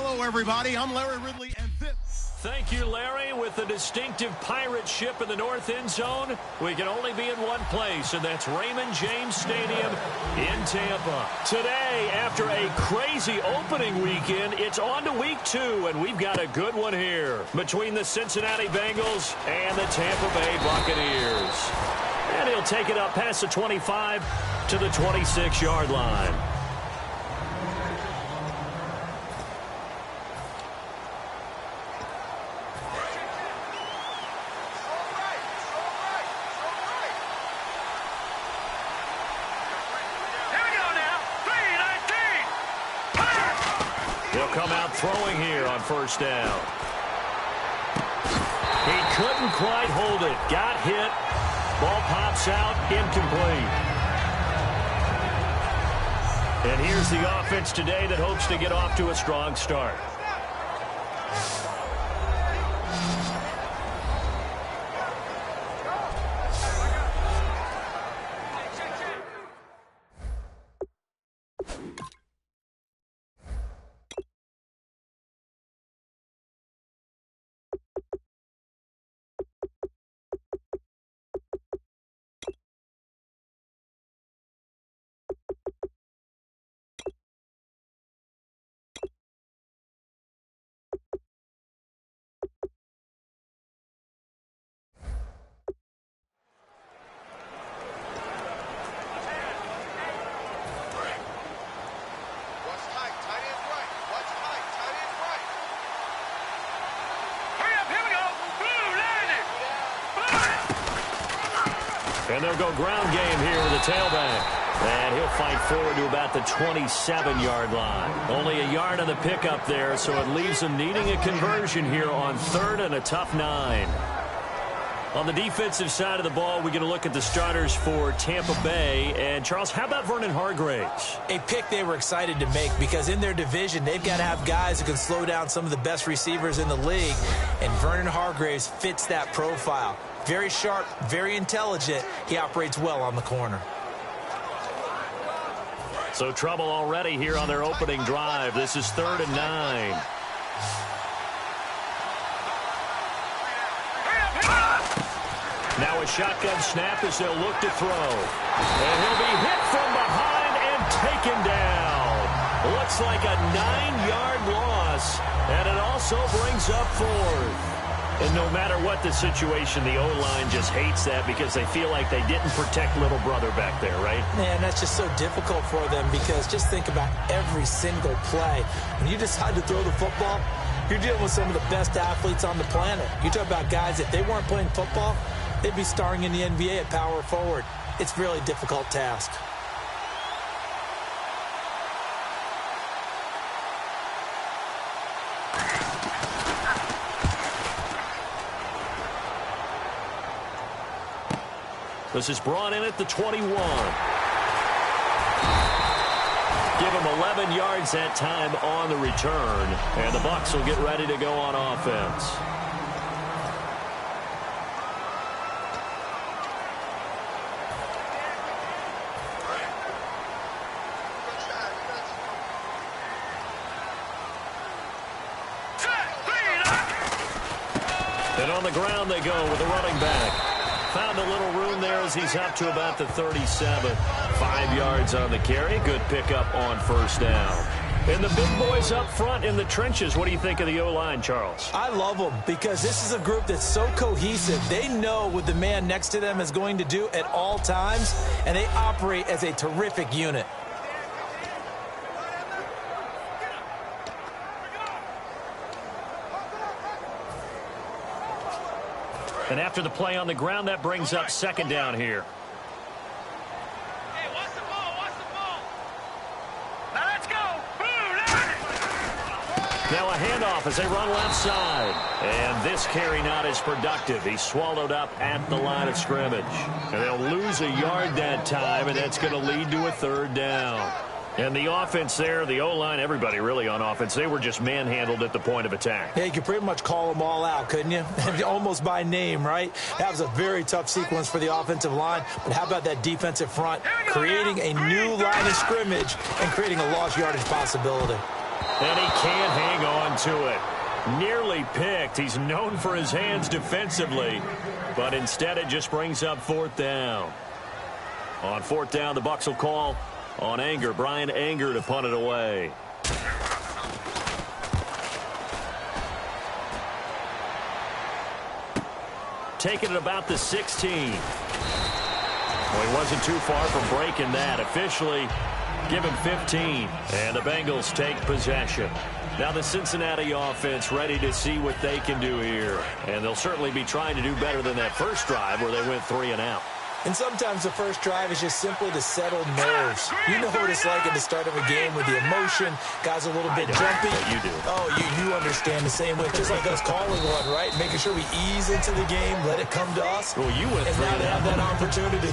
Hello, everybody. I'm Larry Ridley, and this... Thank you, Larry. With the distinctive pirate ship in the north end zone, we can only be in one place, and that's Raymond James Stadium in Tampa. Today, after a crazy opening weekend, it's on to week 2, and we've got a good one here between the Cincinnati Bengals and the Tampa Bay Buccaneers. And he'll take it up past the 25 to the 26-yard line. He'll come out throwing here on first down. He couldn't quite hold it. Got hit. Ball pops out. Incomplete. And here's the offense today that hopes to get off to a strong start. And they'll go ground game here with the tailback. And he'll fight forward to about the 27-yard line. Only a yard on the pickup there, so it leaves them needing a conversion here on 3rd and a tough 9. On the defensive side of the ball, we're going to look at the starters for Tampa Bay. And, Charles, how about Vernon Hargreaves? A pick they were excited to make because in their division, they've got to have guys who can slow down some of the best receivers in the league. And Vernon Hargreaves fits that profile. Very sharp, very intelligent. He operates well on the corner. So trouble already here on their opening drive. This is 3rd and 9. Now a shotgun snap as they'll look to throw. And he'll be hit from behind and taken down. Looks like a 9-yard loss. And it also brings up 4th. And no matter what the situation, the O-line just hates that because they feel like they didn't protect little brother back there, right? Man, that's just so difficult for them because just think about every single play. When you decide to throw the football, you're dealing with some of the best athletes on the planet. You talk about guys, if they weren't playing football, they'd be starring in the NBA at power forward. It's a really difficult task. This is brought in at the 21. Give him 11 yards that time on the return. And the Bucs will get ready to go on offense. And on the ground they go with the running back. Found a little room there as he's up to about the 37. 5 yards on the carry. Good pickup on first down. And the big boys up front in the trenches. What do you think of the O-line, Charles? I love them because this is a group that's so cohesive. They know what the man next to them is going to do at all times, and they operate as a terrific unit. And after the play on the ground, that brings up 2nd down here. Hey, watch the ball, watch the ball. Now let's go. Now a handoff as they run left side. And this carry not as productive. He's swallowed up at the line of scrimmage. And they'll lose a yard that time, and that's going to lead to a 3rd down. And the offense there, the O-line, everybody really on offense, they were just manhandled at the point of attack. Yeah, you could pretty much call them all out, couldn't you? Almost by name, right? That was a very tough sequence for the offensive line. But how about that defensive front creating a new line of scrimmage and creating a lost yardage possibility? And he can't hang on to it. Nearly picked. He's known for his hands defensively, but instead it just brings up fourth down. On fourth down, the Bucs will call on Anger. Brian Anger to punt it away. Taking it about the 16. Well, he wasn't too far from breaking that. Officially, give him 15. And the Bengals take possession. Now the Cincinnati offense ready to see what they can do here. And they'll certainly be trying to do better than that first drive where they went 3 and out. And sometimes the first drive is just simply to settle nerves. You know what it's like at the start of a game with the emotion. Guys a little bit jumpy. You do. Oh, you understand the same way. Just like us calling one, right? Making sure we ease into the game, let it come to us. Well, you went 3 and now they have that opportunity.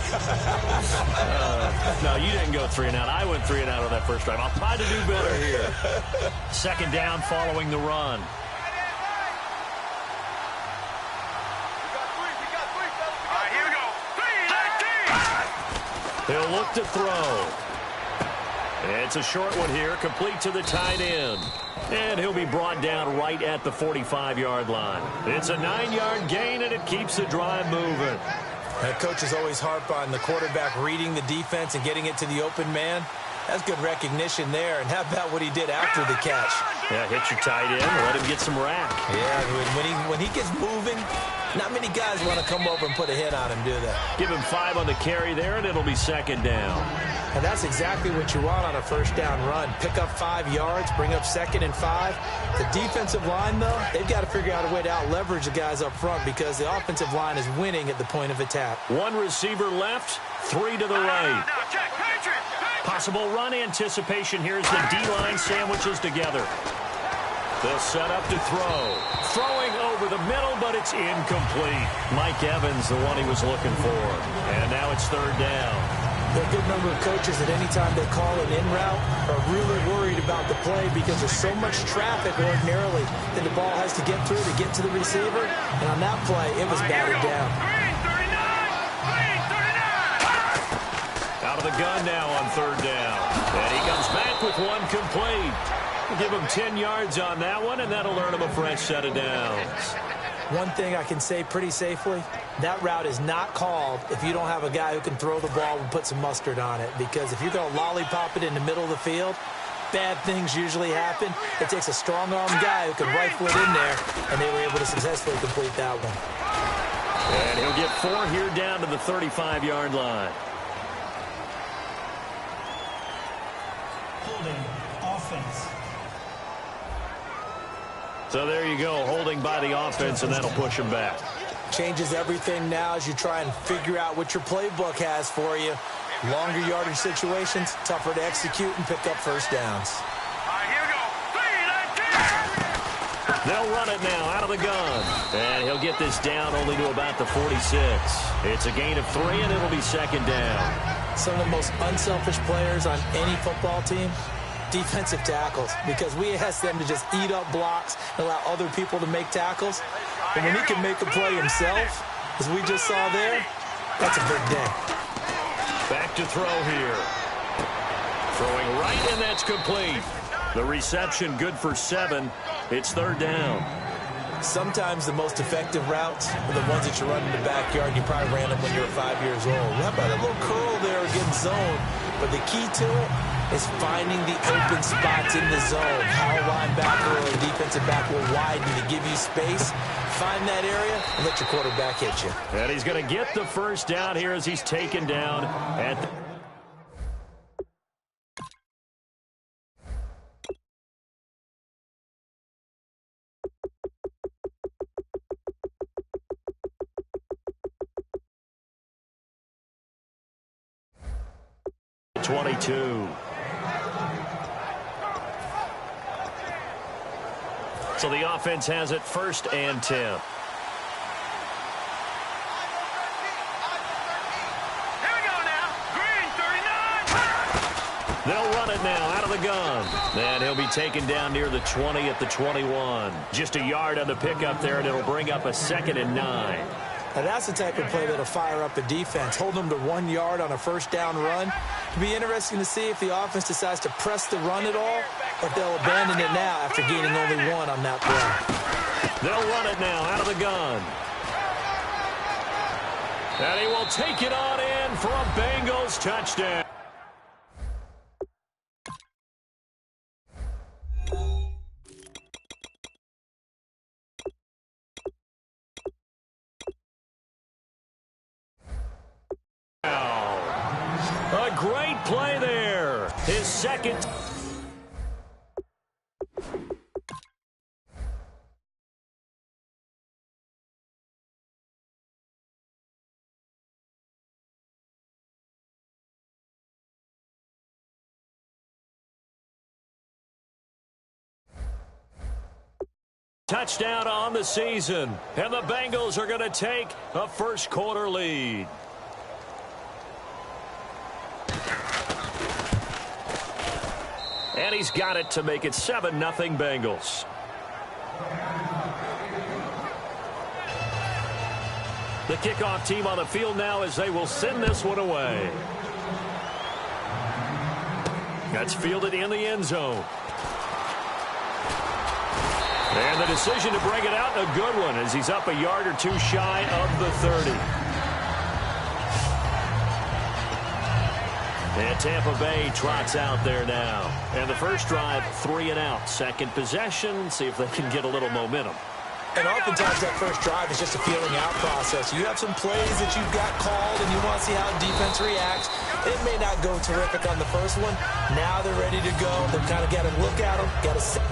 No, you didn't go 3 and out. I went 3 and out on that first drive. I'll try to do better here. Second down following the run. He'll look to throw. It's a short one here, complete to the tight end. And he'll be brought down right at the 45-yard line. It's a 9-yard gain, and it keeps the drive moving. Coaches always harp on the quarterback reading the defense and getting it to the open man. That's good recognition there. And how about what he did after the catch? Yeah, hit your tight end, let him get some rack. Yeah, when he gets moving, not many guys want to come over and put a hit on him, do they? Give him 5 on the carry there, and it'll be second down. And that's exactly what you want on a first down run. Pick up 5 yards, bring up 2nd and 5. The defensive line, though, they've got to figure out a way to out-leverage the guys up front because the offensive line is winning at the point of attack. 1 receiver left, 3 to the right. Possible run anticipation. Here's the D-line sandwiches together. They'll set up to throw. Throwing over the middle, but it's incomplete. Mike Evans, the one he was looking for. And now it's third down. There are a good number of coaches that any time they call an in route are really worried about the play because there's so much traffic ordinarily that the ball has to get through to get to the receiver. And on that play, it was batted down. Out of the gun now on third down. And he comes back with 1 complete. Give him 10 yards on that one, and that'll earn him a fresh set of downs. One thing I can say pretty safely, that route is not called if you don't have a guy who can throw the ball and put some mustard on it. Because if you're going to lollipop it in the middle of the field, bad things usually happen. It takes a strong-armed guy who can rifle it in there, and they were able to successfully complete that one. And he'll get 4 here down to the 35-yard line. Holding offense. So there you go, holding by the offense, and that'll push him back. Changes everything now as you try and figure out what your playbook has for you. Longer yardage situations, tougher to execute and pick up first downs. They'll run it now out of the gun. And he'll get this down only to about the 46. It's a gain of 3, and it'll be second down. Some of the most unselfish players on any football team, defensive tackles, because we ask them to just eat up blocks and allow other people to make tackles. But when he can make a play himself, as we just saw there, that's a big day. Back to throw here. Throwing right, and that's complete. The reception good for 7. It's third down. Sometimes the most effective routes are the ones that you run in the backyard. You probably ran them when you were 5 years old. How about a little curl there against zone? But the key to it is finding the open spots in the zone. How a linebacker or a defensive back will widen to give you space. Find that area and let your quarterback hit you. And he's going to get the first down here as he's taken down at the... .22. So the offense has it 1st and 10. Here we go now. Green, 39. They'll run it now out of the gun. And he'll be taken down near the 20 at the 21. Just a yard on the pickup there, and it'll bring up a 2nd and 9. Now, that's the type of play that'll fire up a defense. Hold them to 1 yard on a first down run. It'll be interesting to see if the offense decides to press the run at all, or if they'll abandon it now after gaining only 1 on that play. They'll run it now out of the gun. And he will take it on in for a Bengals touchdown. A great play there. His second. Touchdown on the season. And the Bengals are going to take a first quarter lead. And he's got it to make it 7-0 Bengals. The kickoff team on the field now as they will send this one away. That's fielded in the end zone. And the decision to bring it out, a good one, as he's up a yard or two shy of the 30. And Tampa Bay trots out there now. And the first drive, 3 and out. Second possession, see if they can get a little momentum. And oftentimes that first drive is just a feeling out process. You have some plays that you've got called and you want to see how defense reacts. It may not go terrific on the first one. Now they're ready to go. They've kind of got to look at them, got to set.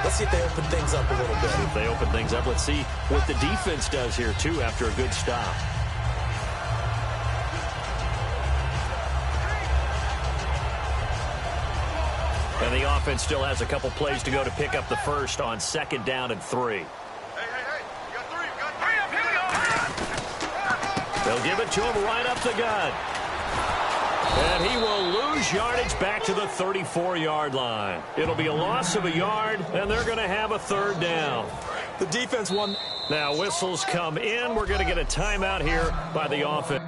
Let's see if they open things up a little bit. If they open things up, let's see what the defense does here, too, after a good stop. And the offense still has a couple plays to go to pick up the first on 2nd down and 3. Hey, you got 3, Here we go. They'll give it to him right up the gut. And he will lose yardage back to the 34-yard line. It'll be a loss of a yard, and they're going to have a 3rd down. The defense won. Now whistles come in. We're going to get a timeout here by the offense.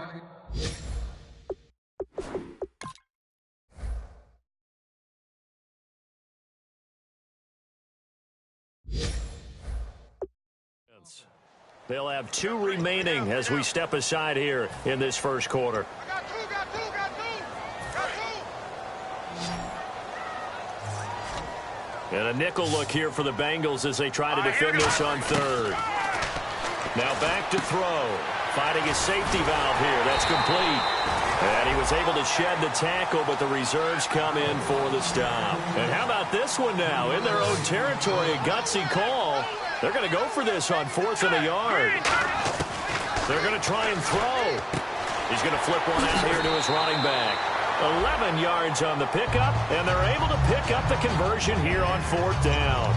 They'll have 2 remaining as we step aside here in this first quarter. Got two. And a nickel look here for the Bengals as they try to defend this on 3rd. Now back to throw. Finding his safety valve here. That's complete. And he was able to shed the tackle, but the reserves come in for the stop. And how about this one now? In their own territory, a gutsy call. They're going to go for this on 4th and a yard. They're going to try and throw. He's going to flip one out here to his running back. 11 yards on the pickup, and they're able to pick up the conversion here on 4th down.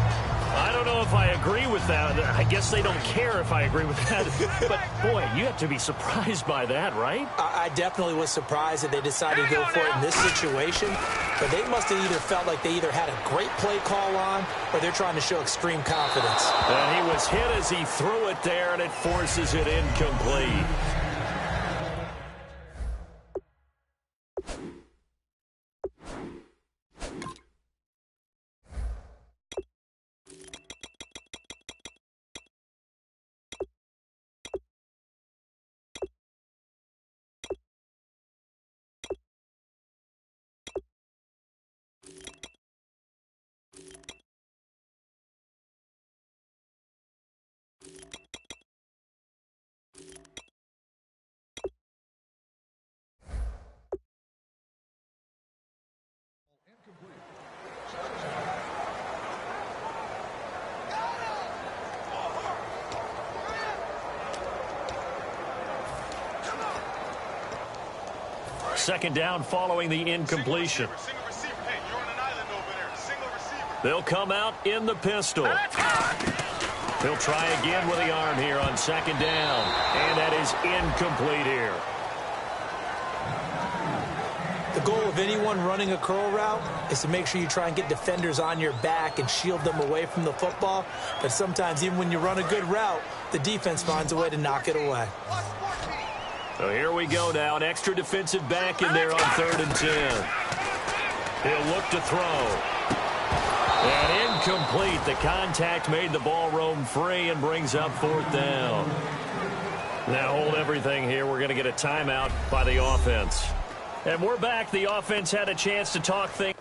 I don't know if I agree with that. I guess they don't care if I agree with that. But, boy, you have to be surprised by that, right? I definitely was surprised that they decided to go for it in this situation. But they must have either felt like they either had a great play call on or they're trying to show extreme confidence. And he was hit as he threw it there, and it forces it incomplete. Second down following the incompletion. Single receiver. Hey, you're on an island over there. Single receiver. They'll come out in the pistol. He'll try again with the arm here on second down. And that is incomplete here. The goal of anyone running a curl route is to make sure you try and get defenders on your back and shield them away from the football. But sometimes even when you run a good route, the defense finds a way to knock it away. So here we go now. An extra defensive back in there on 3rd and 10. He'll look to throw. And incomplete. The contact made the ball roam free and brings up 4th down. Now hold everything here. We're going to get a timeout by the offense. And we're back. The offense had a chance to talk things.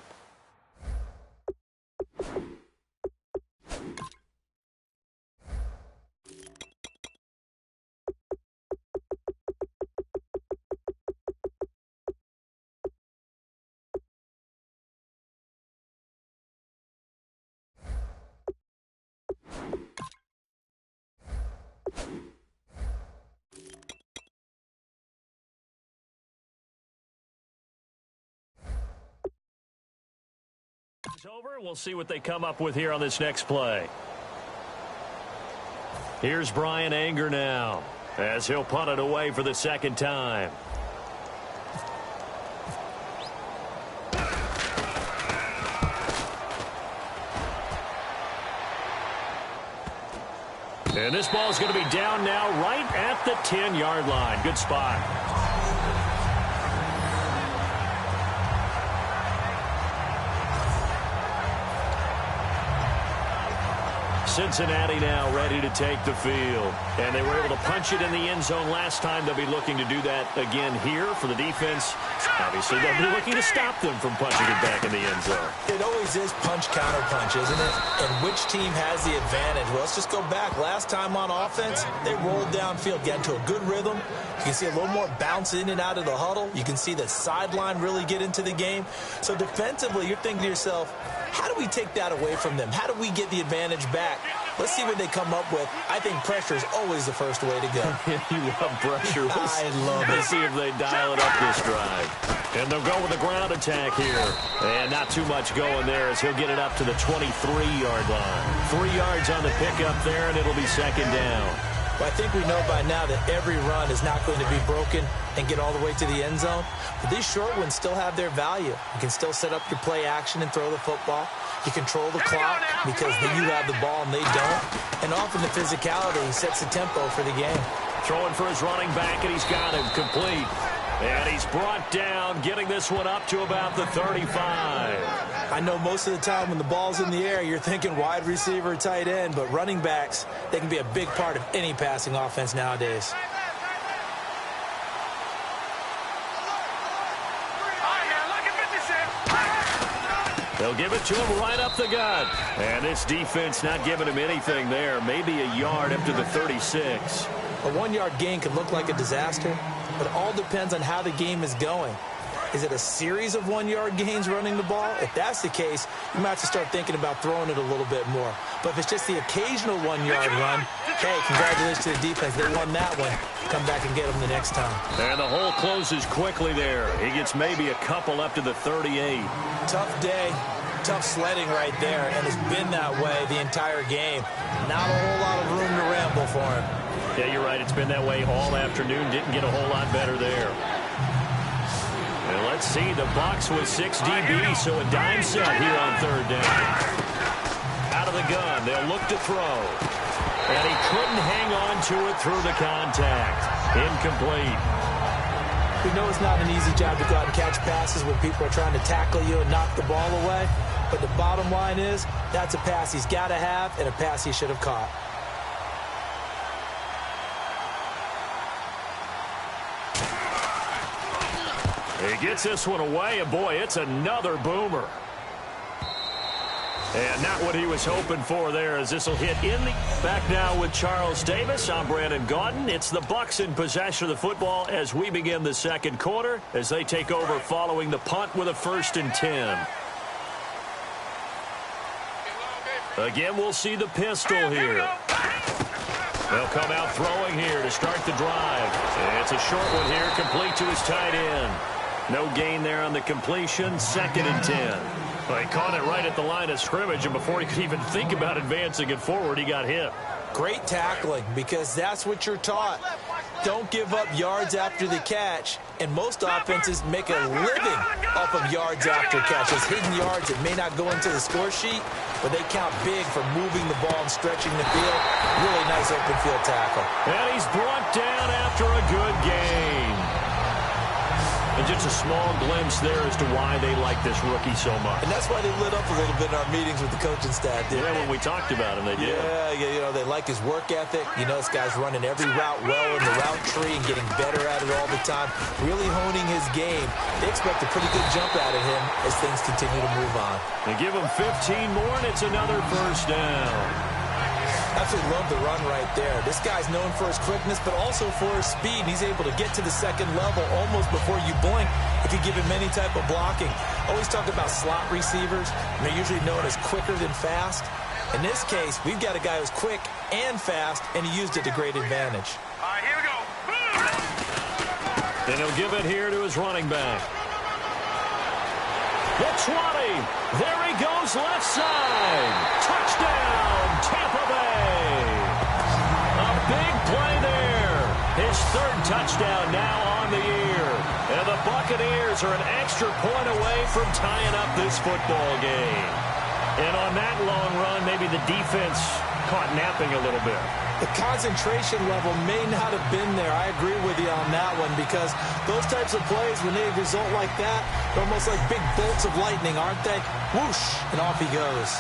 Over. We'll see what they come up with here on this next play. Here's Brian Anger now as he'll punt it away for the 2nd time. And this ball is going to be down now right at the 10-yard line. Good spot. Cincinnati now ready to take the field. And they were able to punch it in the end zone last time. They'll be looking to do that again here for the defense. Obviously, they'll be looking to stop them from punching it back in the end zone. It always is punch-counter-punch, isn't it? And which team has the advantage? Well, let's just go back. Last time on offense, they rolled downfield, got into a good rhythm. You can see a little more bounce in and out of the huddle. You can see the sideline really get into the game. So defensively, you're thinking to yourself, how do we take that away from them? How do we get the advantage back? Let's see what they come up with. I think pressure is always the first way to go. You love pressure. I love it. Let's see if they dial it up this drive. And they'll go with a ground attack here. And not too much going there as he'll get it up to the 23-yard line. 3 yards on the pickup there, and it'll be 2nd down. Well, I think we know by now that every run is not going to be broken and get all the way to the end zone. But these short ones still have their value. You can still set up your play action and throw the football. You control the clock because you have the ball and they don't. And often the physicality sets the tempo for the game. Throwing for his running back, and he's got him complete. And he's brought down, getting this one up to about the 35. I know most of the time when the ball's in the air, you're thinking wide receiver, tight end, but running backs, they can be a big part of any passing offense nowadays. They'll give it to him right up the gut. And this defense not giving him anything there. Maybe a yard up to the 36. A 1-yard gain could look like a disaster, but it all depends on how the game is going. Is it a series of 1-yard gains running the ball? If that's the case, you might have to start thinking about throwing it a little bit more. But if it's just the occasional 1-yard run, hey, congratulations to the defense. They won that one. Come back and get them the next time. And the hole closes quickly there. He gets maybe a couple up to the 38. Tough day, tough sledding right there, and it's been that way the entire game. Not a whole lot of room to ramble for him. Yeah, you're right. It's been that way all afternoon. Didn't get a whole lot better there. And let's see, the Bucs with 6 DBs, so a dime set here on 3rd down. Out of the gun, they'll look to throw. And he couldn't hang on to it through the contact. Incomplete. We know it's not an easy job to go out and catch passes when people are trying to tackle you and knock the ball away. But the bottom line is, that's a pass he's got to have and a pass he should have caught. He gets this one away, and boy, it's another boomer. And not what he was hoping for there as this will hit in the... Back now with Charles Davis. I'm Brandon Gaudin. It's the Bucs in possession of the football as we begin the 2nd quarter as they take over following the punt with a 1st and 10. Again, we'll see the pistol here. They'll come out throwing here to start the drive. It's a short one here, complete to his tight end. No gain there on the completion, 2nd and 10. Well, he caught it right at the line of scrimmage, and before he could even think about advancing it forward, he got hit. Great tackling, because that's what you're taught. Don't give up yards after the catch, and most offenses make a living off of yards after catch. Those hidden yards that may not go into the score sheet, but they count big for moving the ball and stretching the field. Really nice open field tackle. And he's brought down after a good game. And just a small glimpse there as to why they like this rookie so much. And that's why they lit up a little bit in our meetings with the coaching staff, didn't they? When we talked about him, they did. Yeah, you know, they like his work ethic. You know, this guy's running every route well in the route tree and getting better at it all the time, really honing his game. They expect a pretty good jump out of him as things continue to move on. They give him 15 more, and it's another first down. Absolutely love the run right there. This guy's known for his quickness, but also for his speed. He's able to get to the second level almost before you blink if you give him any type of blocking. Always talk about slot receivers, and they're usually known as quicker than fast. In this case, we've got a guy who's quick and fast, and he used it to great advantage. All right, here we go. And he'll give it here to his running back. The 20. There he goes left side. Touchdown, Tampa Bay. A big play there. His third touchdown now on the year. And the Buccaneers are an extra point away from tying up this football game. And on that long run, maybe the defense caught napping a little bit. The concentration level may not have been there. I agree with you on that one, because those types of plays, when they result like that, they're almost like big bolts of lightning, aren't they? Whoosh, and off he goes.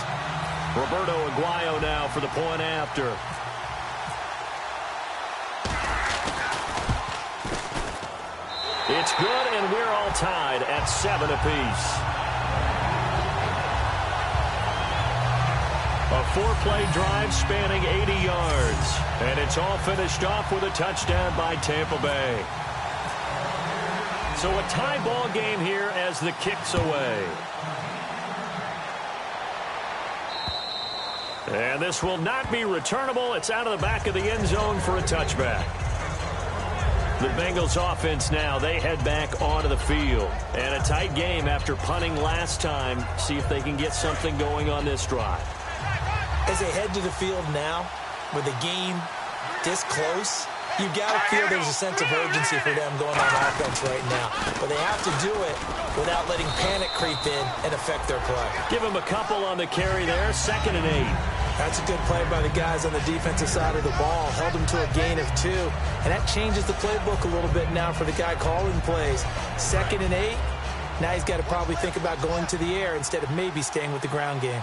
Roberto Aguayo now for the point after. It's good, and we're all tied at 7 apiece. A 4-play drive spanning 80 yards. And it's all finished off with a touchdown by Tampa Bay. So a tie ball game here as the kick's away. And this will not be returnable. It's out of the back of the end zone for a touchback. The Bengals offense now, they head back onto the field. And a tight game after punting last time. See if they can get something going on this drive. As they head to the field now, with the game this close, you've got to feel there's a sense of urgency for them going on offense right now. But they have to do it without letting panic creep in and affect their play. Give them a couple on the carry there, 2nd and 8. That's a good play by the guys on the defensive side of the ball. Held them to a gain of 2. And that changes the playbook a little bit now for the guy calling plays. 2nd and 8. Now he's got to probably think about going to the air instead of maybe staying with the ground game.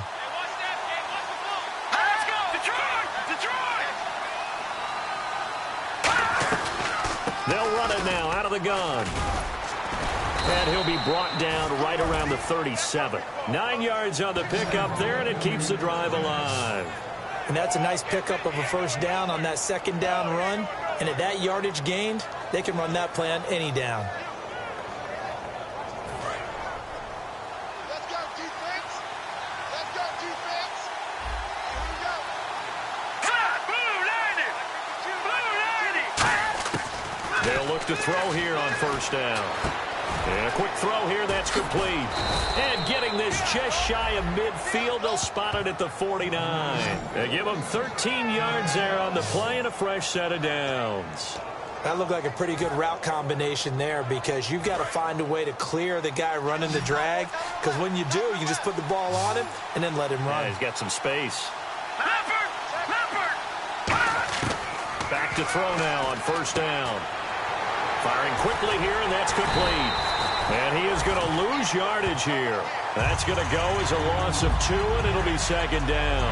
They'll run it now out of the gun. And he'll be brought down right around the 37. 9 yards on the pickup there, and it keeps the drive alive. And that's a nice pickup of a first down on that 2nd down run. And at that yardage gained, they can run that play on any down. Let's go, defense. Let's go, defense. Here we go. They'll look to throw here on first down. And a quick throw here, that's complete. And getting this just shy of midfield, they'll spot it at the 49. They give them 13 yards there on the play and a fresh set of downs. That looked like a pretty good route combination there, because you've got to find a way to clear the guy running the drag, because when you do, you just put the ball on him and then let him run. Yeah, he's got some space. Back to throw now on first down. Firing quickly here, and that's complete. And he is going to lose yardage here. That's going to go as a loss of 2, and it'll be 2nd down.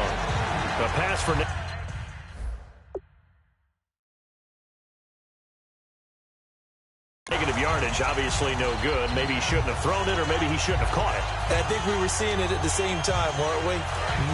A pass for... Negative yardage, obviously no good. Maybe he shouldn't have thrown it, or maybe he shouldn't have caught it. And I think we were seeing it at the same time, weren't we?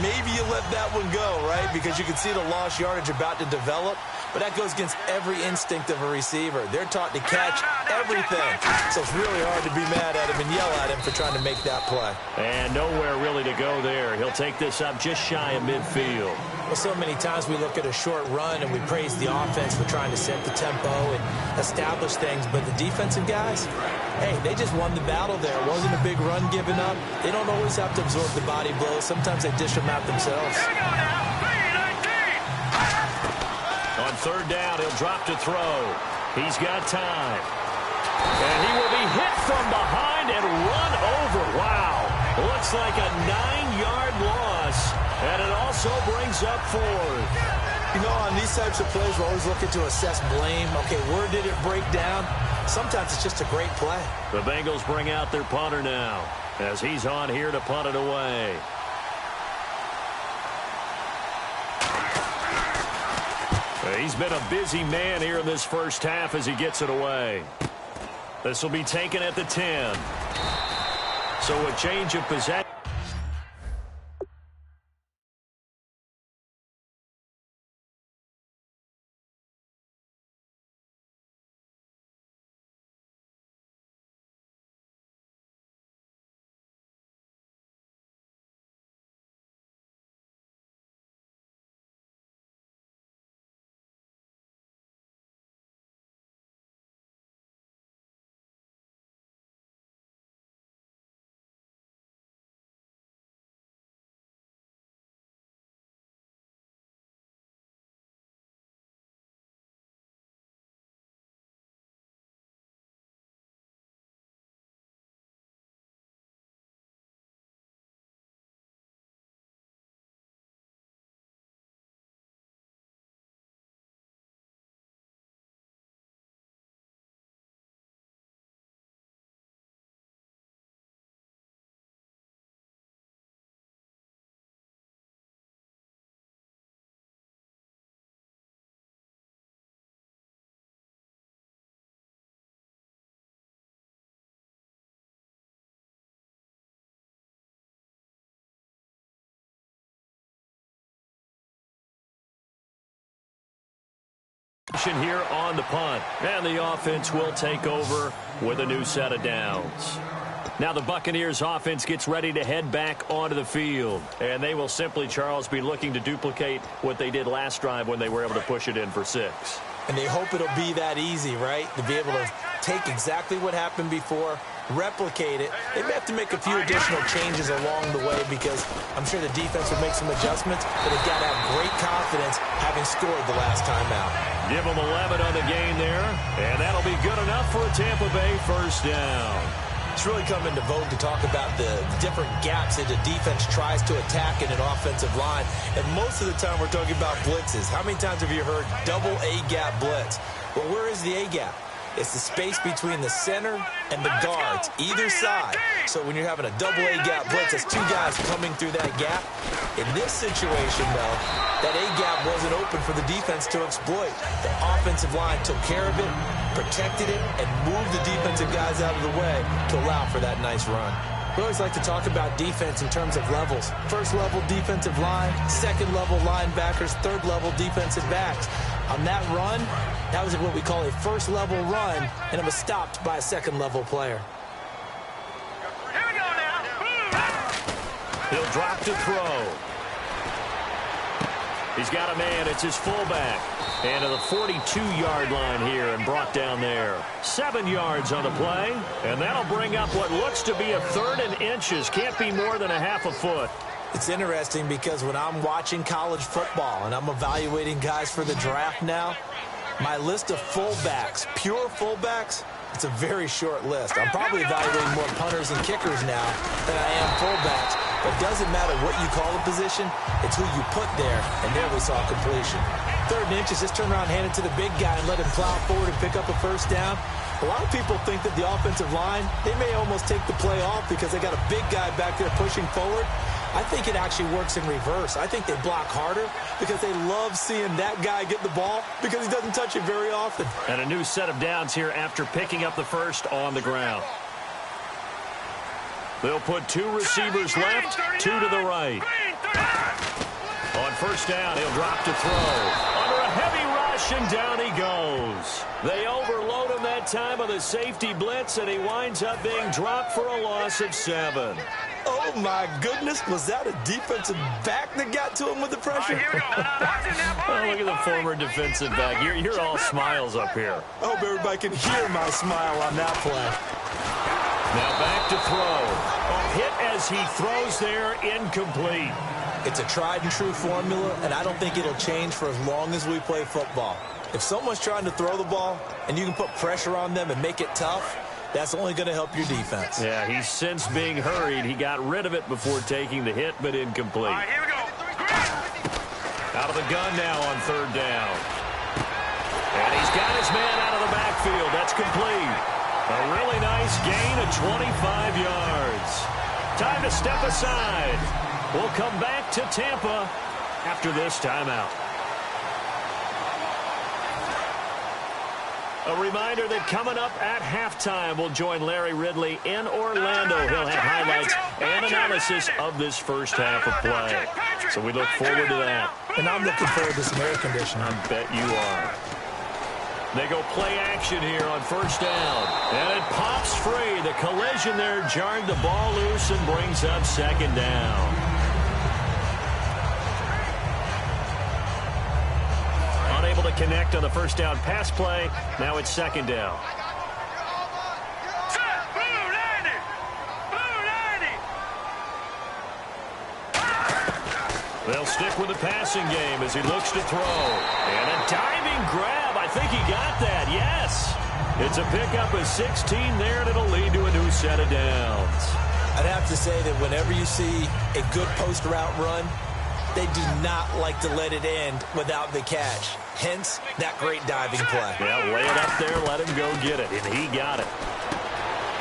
Maybe you let that one go, right? Because you can see the lost yardage about to develop. But that goes against every instinct of a receiver. They're taught to catch everything. So it's really hard to be mad at him and yell at him for trying to make that play. And nowhere really to go there. He'll take this up just shy of midfield. Well, so many times we look at a short run and we praise the offense for trying to set the tempo and establish things. But the defensive guys, hey, they just won the battle there. It wasn't a big run given up. They don't always have to absorb the body blows. Sometimes they dish them out themselves. Here we go now. 3-19. third down. He'll drop to throw. He's got time. And he will be hit from behind and run over. Wow. Looks like a 9-yard loss. And it also brings up 4. You know, on these types of plays, we're always looking to assess blame. Okay, where did it break down? Sometimes it's just a great play. The Bengals bring out their punter now as he's on here to punt it away. He's been a busy man here in this first half as he gets it away. This will be taken at the 10. So a change of possession. Here on the punt, and the offense will take over with a new set of downs. Now the Buccaneers offense gets ready to head back onto the field, and they will simply, Charles, be looking to duplicate what they did last drive when they were able to push it in for 6. And they hope it'll be that easy, right? To be able to take exactly what happened before, replicate it. They may have to make a few additional changes along the way because I'm sure the defense will make some adjustments, but they've got to have great confidence having scored the last time out. Give them 11 on the game there, and that'll be good enough for a Tampa Bay first down. It's really come into vogue to talk about the different gaps that the defense tries to attack in an offensive line. And most of the time we're talking about blitzes. How many times have you heard double A-gap blitz? Well, where is the A-gap? It's the space between the center and the guards, either side. So when you're having a double A-gap blitz, it's 2 guys coming through that gap. In this situation, though, that A-gap wasn't open for the defense to exploit. The offensive line took care of it, protected it, and moved the defensive guys out of the way to allow for that nice run. We always like to talk about defense in terms of levels. First level defensive line, second level linebackers, third level defensive backs. On that run, that was what we call a first level run, and it was stopped by a second level player. Here we go now. He'll drop to throw. He's got a man. It's his fullback. And to the 42-yard line here and brought down there. 7 yards on the play. And that'll bring up what looks to be a 3rd and inches. Can't be more than a half a foot. It's interesting because when I'm watching college football and I'm evaluating guys for the draft now, my list of fullbacks, pure fullbacks, it's a very short list. I'm probably evaluating more punters and kickers now than I am fullbacks. But it doesn't matter what you call a position, it's who you put there, and there we saw completion. 3rd and inches, just turn around, hand it to the big guy, and let him plow forward and pick up a first down. A lot of people think that the offensive line, they may almost take the play off because they got a big guy back there pushing forward. I think it actually works in reverse. I think they block harder because they love seeing that guy get the ball because he doesn't touch it very often. And a new set of downs here after picking up the first on the ground. They'll put 2 receivers left, 2 to the right. On first down, he'll drop to throw. Under a heavy rush, and down he goes. They overload him that time with a safety blitz, and he winds up being dropped for a loss of 7. Oh, my goodness. Was that a defensive back that got to him with the pressure? Oh, look at the former defensive back. You're all smiles up here. I hope everybody can hear my smile on that play. Now back to throw. A hit as he throws there, incomplete. It's a tried and true formula, and I don't think it'll change for as long as we play football. If someone's trying to throw the ball and you can put pressure on them and make it tough, that's only going to help your defense. Yeah, he's since being hurried. He got rid of it before taking the hit, but incomplete. All right, here we go. Out of the gun now on third down. And he's got his man out of the backfield. That's complete. A really nice gain of 25 yards. Time to step aside. We'll come back to Tampa after this timeout. A reminder that coming up at halftime, we'll join Larry Ridley in Orlando. He'll have highlights and analysis of this first half of play. So we look forward to that. And I'm looking forward to some air conditioning. I bet you are. They go play action here on first down. And it pops free. The collision there jarred the ball loose and brings up second down. Unable to connect on the first down pass play. Now it's second down. They'll stick with the passing game as he looks to throw. And a diving grab. I think he got that. Yes. It's a pickup of 16 there, and it'll lead to a new set of downs. I'd have to say that whenever you see a good post route run, they do not like to let it end without the catch. Hence, that great diving play. Yeah, lay it up there, let him go get it, and he got it.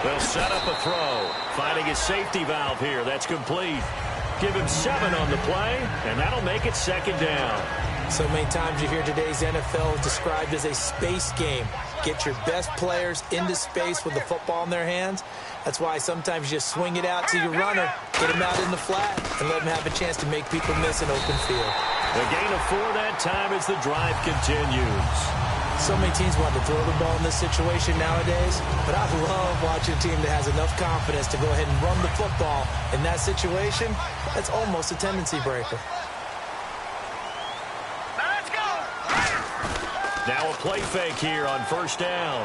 They'll set up a throw, finding his safety valve here. That's complete. Give him 7 on the play, and that'll make it second down. So many times you hear today's NFL described as a space game. Get your best players into space with the football in their hands. That's why sometimes you just swing it out to your runner, get him out in the flat, and let him have a chance to make people miss an open field. The gain of 4 that time as the drive continues. So many teams want to throw the ball in this situation nowadays, but I love watching a team that has enough confidence to go ahead and run the football. In that situation, that's almost a tendency breaker. Let's go. Now a play fake here on first down.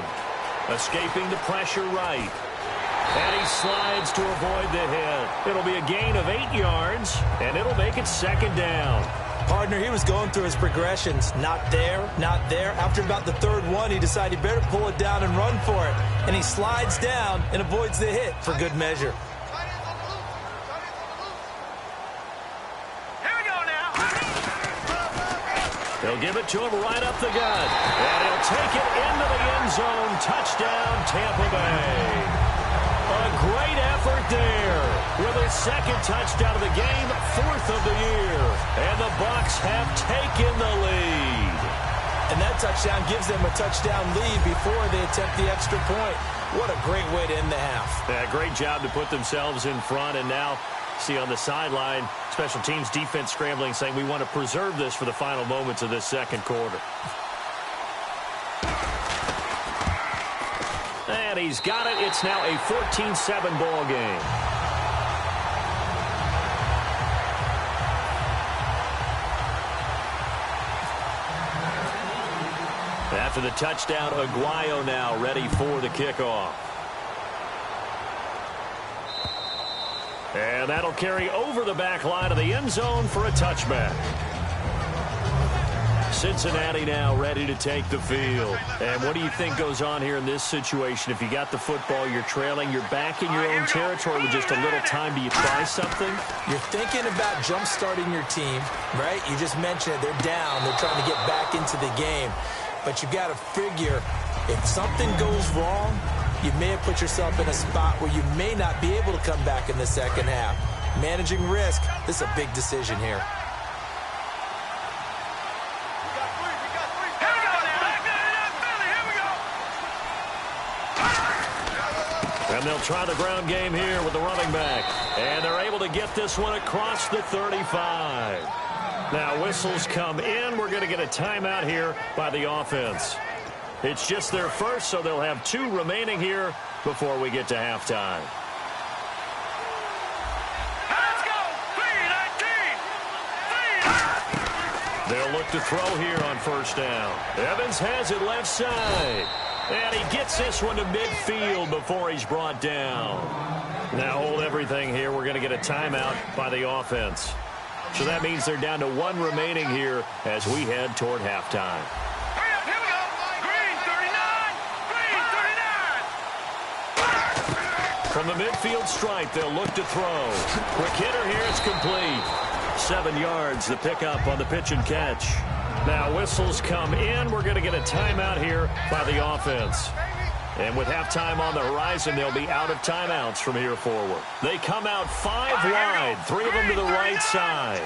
Escaping the pressure right. And he slides to avoid the hit. It'll be a gain of 8 yards, and it'll make it second down. Partner, he was going through his progressions. Not there, not there. After about the third one, he decided he better pull it down and run for it. And he slides down and avoids the hit for good measure. Here we go now. They'll give it to him right up the gut. And he'll take it into the end zone. Touchdown, Tampa Bay. A great effort there. With his second touchdown of the game, 4th of the year. And the Bucs have taken the lead. And that touchdown gives them a touchdown lead before they attempt the extra point. What a great way to end the half. Yeah, great job to put themselves in front. And now, see on the sideline, special teams defense scrambling, saying we want to preserve this for the final moments of this second quarter. And he's got it. It's now a 14-7 ball game. After the touchdown, Aguayo now ready for the kickoff. And that'll carry over the back line of the end zone for a touchback. Cincinnati now ready to take the field. And what do you think goes on here in this situation? If you got the football, you're trailing, you're back in your own territory with just a little time. Do you try something? You're thinking about jump-starting your team, right? You just mentioned it. They're down. They're trying to get back into the game. But you got to figure, if something goes wrong, you may have put yourself in a spot where you may not be able to come back in the second half. Managing risk, this is a big decision here. And they'll try the ground game here with the running back. And they're able to get this one across the 35. Now whistles come in. We're going to get a timeout here by the offense. It's just their first, so they'll have 2 remaining here before we get to halftime. Let's go. 3-19. They'll look to throw here on first down. Evans has it left side. And he gets this one to midfield before he's brought down. Now hold everything here. We're going to get a timeout by the offense. So that means they're down to 1 remaining here as we head toward halftime. Hurry up, here we go. Green 39. Green 39. From the midfield stripe, they'll look to throw. Quick hitter here, it's complete. 7 yards, the pickup on the pitch and catch. Now whistles come in. We're going to get a timeout here by the offense. And with halftime on the horizon, they'll be out of timeouts from here forward. They come out 5 wide, 3 of them to the right side.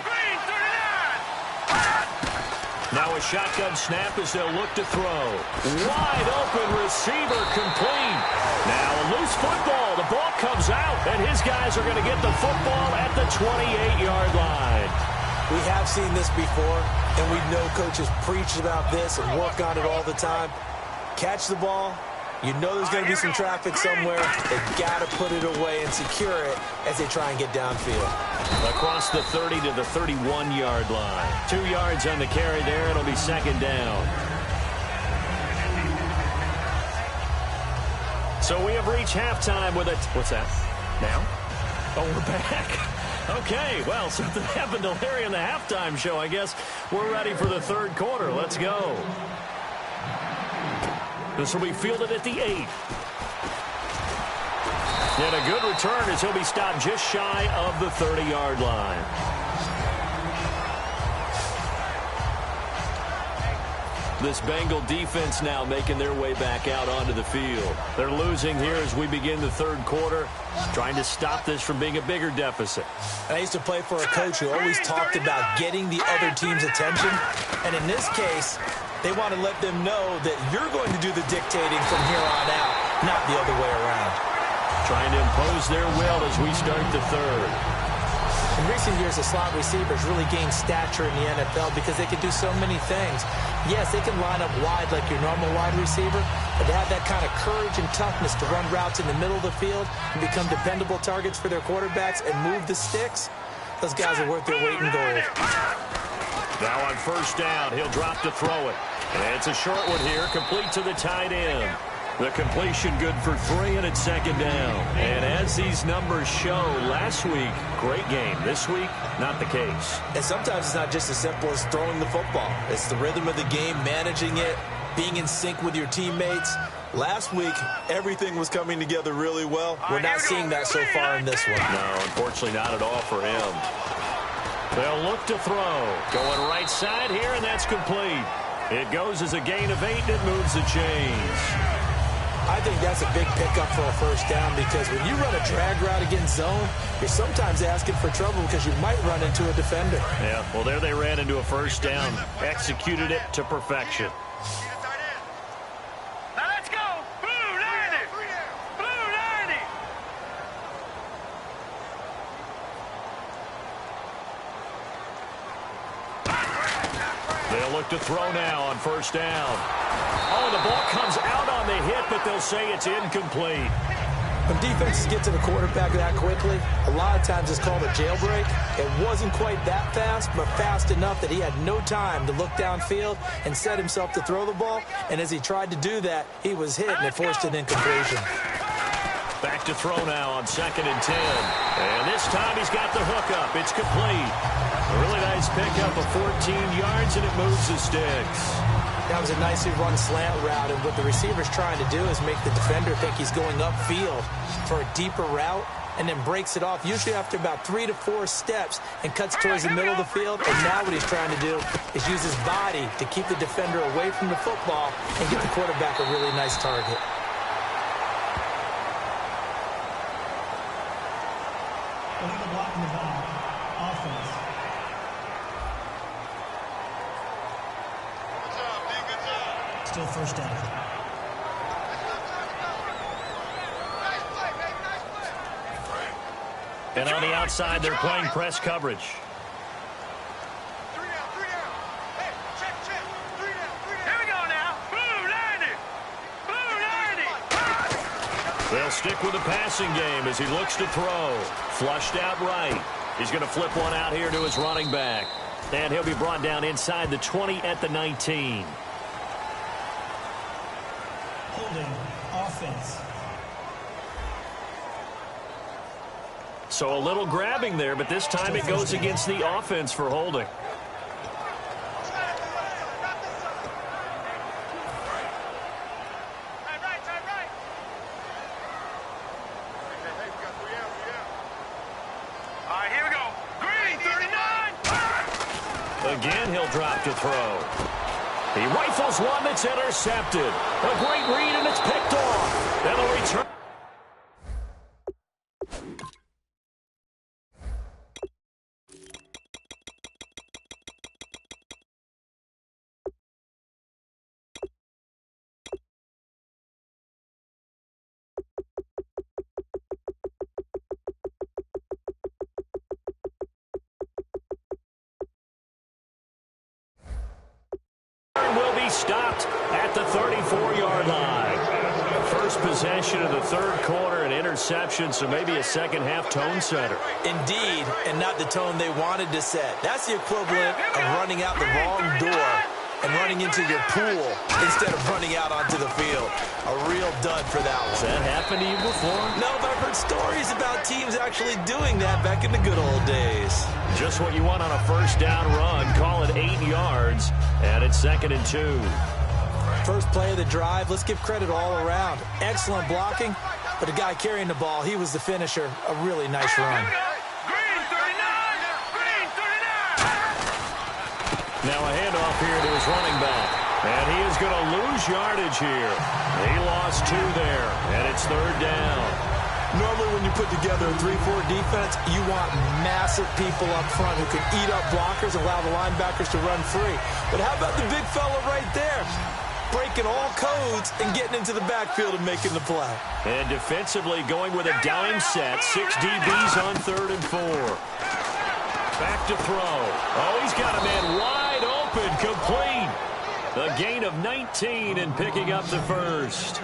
Now a shotgun snap as they'll look to throw. Wide open receiver complete. Now a loose football. The ball comes out, and his guys are going to get the football at the 28-yard line. We have seen this before, and we know coaches preach about this and work on it all the time. Catch the ball. You know there's going to be some traffic somewhere. They've got to put it away and secure it as they try and get downfield. Across the 30 to the 31-yard line. 2 yards on the carry there. It'll be second down. So we have reached halftime with a... What's that? Now? Oh, we're back. Okay, well, something happened to Larry in the halftime show. I guess we're ready for the third quarter. Let's go. This will be fielded at the 8. And a good return as he'll be stopped just shy of the 30-yard line. This Bengal defense now making their way back out onto the field. They're losing here as we begin the third quarter, trying to stop this from being a bigger deficit. I used to play for a coach who always talked about getting the other team's attention. And in this case, they want to let them know that you're going to do the dictating from here on out, not the other way around. Trying to impose their will as we start the third. In recent years, the slot receivers really gained stature in the NFL because they can do so many things. Yes, they can line up wide like your normal wide receiver, but to have that kind of courage and toughness to run routes in the middle of the field and become dependable targets for their quarterbacks and move the sticks, those guys are worth their weight in gold. Now on first down, he'll drop to throw it. And it's a short one here, complete to the tight end. The completion good for 3, and it's second down. And as these numbers show, last week, great game. This week, not the case. And sometimes it's not just as simple as throwing the football. It's the rhythm of the game, managing it, being in sync with your teammates. Last week, everything was coming together really well. We're not seeing that so far in this one. No, unfortunately not at all for him. They'll look to throw. Going right side here, and that's complete. It goes as a gain of 8, and it moves the chains. I think that's a big pickup for a first down because when you run a drag route against zone, you're sometimes asking for trouble because you might run into a defender. Yeah, well, there they ran into a first down. Executed it to perfection. Now let's go. Blue 90. Blue 90. They'll look to throw now on first down. Oh, the ball comes out on the hit, but they'll say it's incomplete. When defenses get to the quarterback that quickly, a lot of times it's called a jailbreak. It wasn't quite that fast, but fast enough that he had no time to look downfield and set himself to throw the ball. And as he tried to do that, he was hit, and it forced an incompletion. Back to throw now on 2nd and 10. And this time he's got the hookup. It's complete. A really nice pickup of 14 yards, and it moves the sticks. That was a nicely run slant route, and what the receiver's trying to do is make the defender think he's going upfield for a deeper route, and then breaks it off, usually after about 3 to 4 steps, and cuts towards the middle of the field. And now what he's trying to do is use his body to keep the defender away from the football and get the quarterback a really nice target. Illegal blocking the ball. Offense. Good job. Still first down. Nice play, baby. Nice play. And on the outside, they're playing press coverage. 3 down. Hey, check. 3 down. Here we go now. Blue 90. Blue 90. They'll stick with the passing game as he looks to throw. Flushed out right. He's going to flip one out here to his running back. And he'll be brought down inside the 20 at the 19. Holding. Offense. So a little grabbing there, but this time it goes against the offense for holding. Again, he'll drop to throw. He rifles one that's intercepted. A great read, and it's picked off. And a return. Will be stopped at the 34-yard line. First possession of the third quarter, an interception, so maybe a second-half tone setter. Indeed, and not the tone they wanted to set. That's the equivalent of running out the wrong door and running into your pool instead of running out onto the field. A real dud for that one. Has that happened to you before? No, but I've heard stories about teams actually doing that back in the good old days. Just what you want on a first down run. Call it 8 yards, and it's 2nd and 2. First play of the drive, let's give credit all around. Excellent blocking, but the guy carrying the ball, he was the finisher. A really nice run. Green 39! Green 39! Now a handoff here to his running back. And he is going to lose yardage here. He lost 2 there, and it's 3rd down. Normally when you put together a 3-4 defense, you want massive people up front who can eat up blockers and allow the linebackers to run free. But how about the big fella right there? Breaking all codes and getting into the backfield and making the play. And defensively going with a dime set. 6 DBs on 3rd and 4. Back to throw. Oh, he's got a man wide open, complete. A gain of 19 and picking up the first.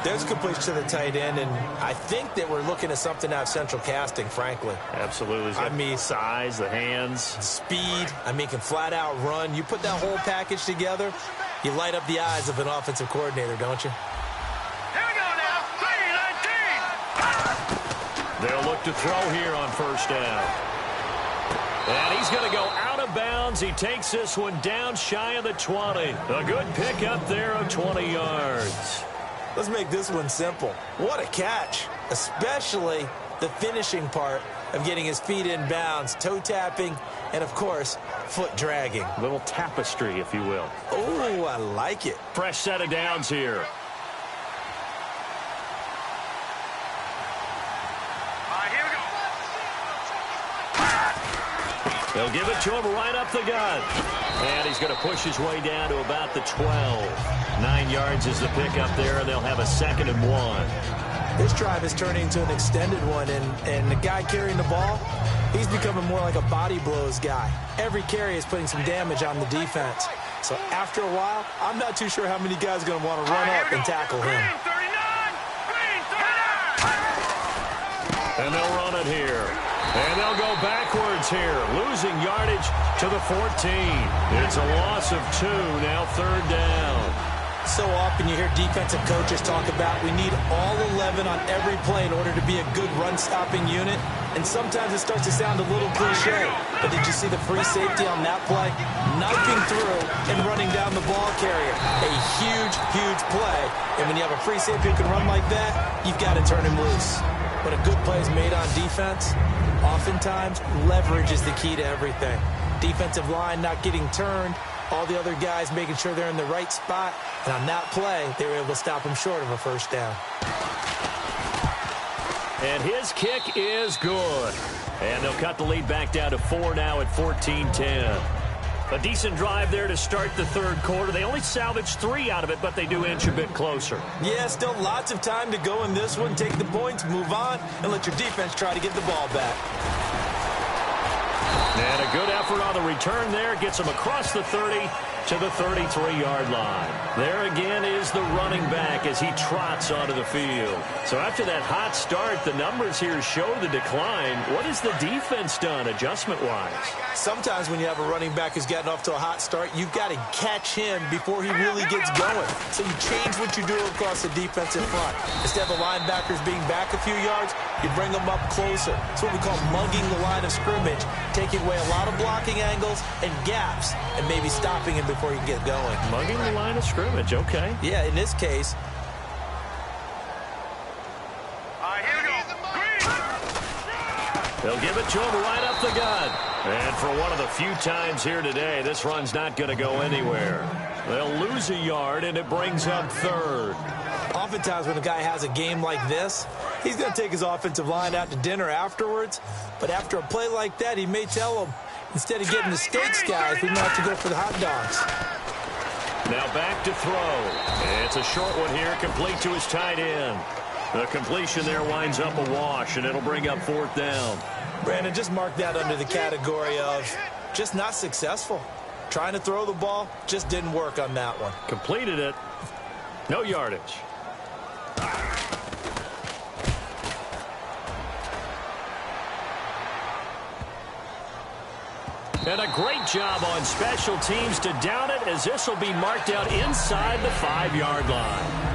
There's completion to the tight end, and I think that we're looking at something out of central casting, frankly. Absolutely. I mean, size, the hands. Speed. I mean, can flat out run. You put that whole package together, you light up the eyes of an offensive coordinator, don't you? Here we go now. 3-19. They'll look to throw here on first down. And he's going to go out of bounds. He takes this one down shy of the 20. A good pickup there of 20 yards. Let's make this one simple. What a catch, especially the finishing part of getting his feet in bounds, toe tapping, and, of course, foot dragging. A little tapestry, if you will. Oh, I like it. Fresh set of downs here. Here we go. They'll give it to him right up the gut. And he's going to push his way down to about the 12. 9 yards is the pickup there, and they'll have a 2nd and 1. This drive is turning into an extended one, and the guy carrying the ball, he's becoming more like a body blows guy. Every carry is putting some damage on the defense. So after a while, I'm not too sure how many guys are going to want to run up and tackle him. Green 39! Green 39! And they'll run it here. And they'll go backwards here, losing yardage to the 14. It's a loss of 2, now 3rd down. So often you hear defensive coaches talk about we need all 11 on every play in order to be a good run-stopping unit. And sometimes it starts to sound a little cliche. But did you see the free safety on that play? Knifing through and running down the ball carrier. A huge, huge play. And when you have a free safety who can run like that, you've got to turn him loose. But a good play is made on defense. Oftentimes, leverage is the key to everything. Defensive line not getting turned. All the other guys making sure they're in the right spot. And on that play, they were able to stop him short of a first down. And his kick is good. And they'll cut the lead back down to 4 now at 14-10. A decent drive there to start the third quarter. They only salvaged 3 out of it, but they do inch a bit closer. Yeah, still lots of time to go in this one. Take the points, move on, and let your defense try to get the ball back. And a good effort on the return there. Gets him across the 30 to the 33-yard line. There again is the running back as he trots onto the field. So after that hot start, the numbers here show the decline. What has the defense done adjustment-wise? Sometimes when you have a running back who's gotten off to a hot start, you've got to catch him before he really gets going. So you change what you do across the defensive front. Instead of the linebackers being back a few yards, you bring them up closer. It's what we call mugging the line of scrimmage, taking away a lot of blocking angles and gaps, and maybe stopping him before he can get going. Mugging the line of scrimmage, okay. Yeah, in this case. All right, here we go. They'll give it to him right up the gut. And for one of the few times here today, this run's not going to go anywhere. They'll lose a yard, and it brings up third. Oftentimes when a guy has a game like this, he's going to take his offensive line out to dinner afterwards. But after a play like that, he may tell them, instead of getting the steaks, guys, we might have to go for the hot dogs. Now back to throw. It's a short one here, complete to his tight end. The completion there winds up a wash, and it'll bring up fourth down. Brandon, just mark that under the category of just not successful. Trying to throw the ball, just didn't work on that one. Completed it. No yardage. And a great job on special teams to down it, as this will be marked out inside the 5-yard line.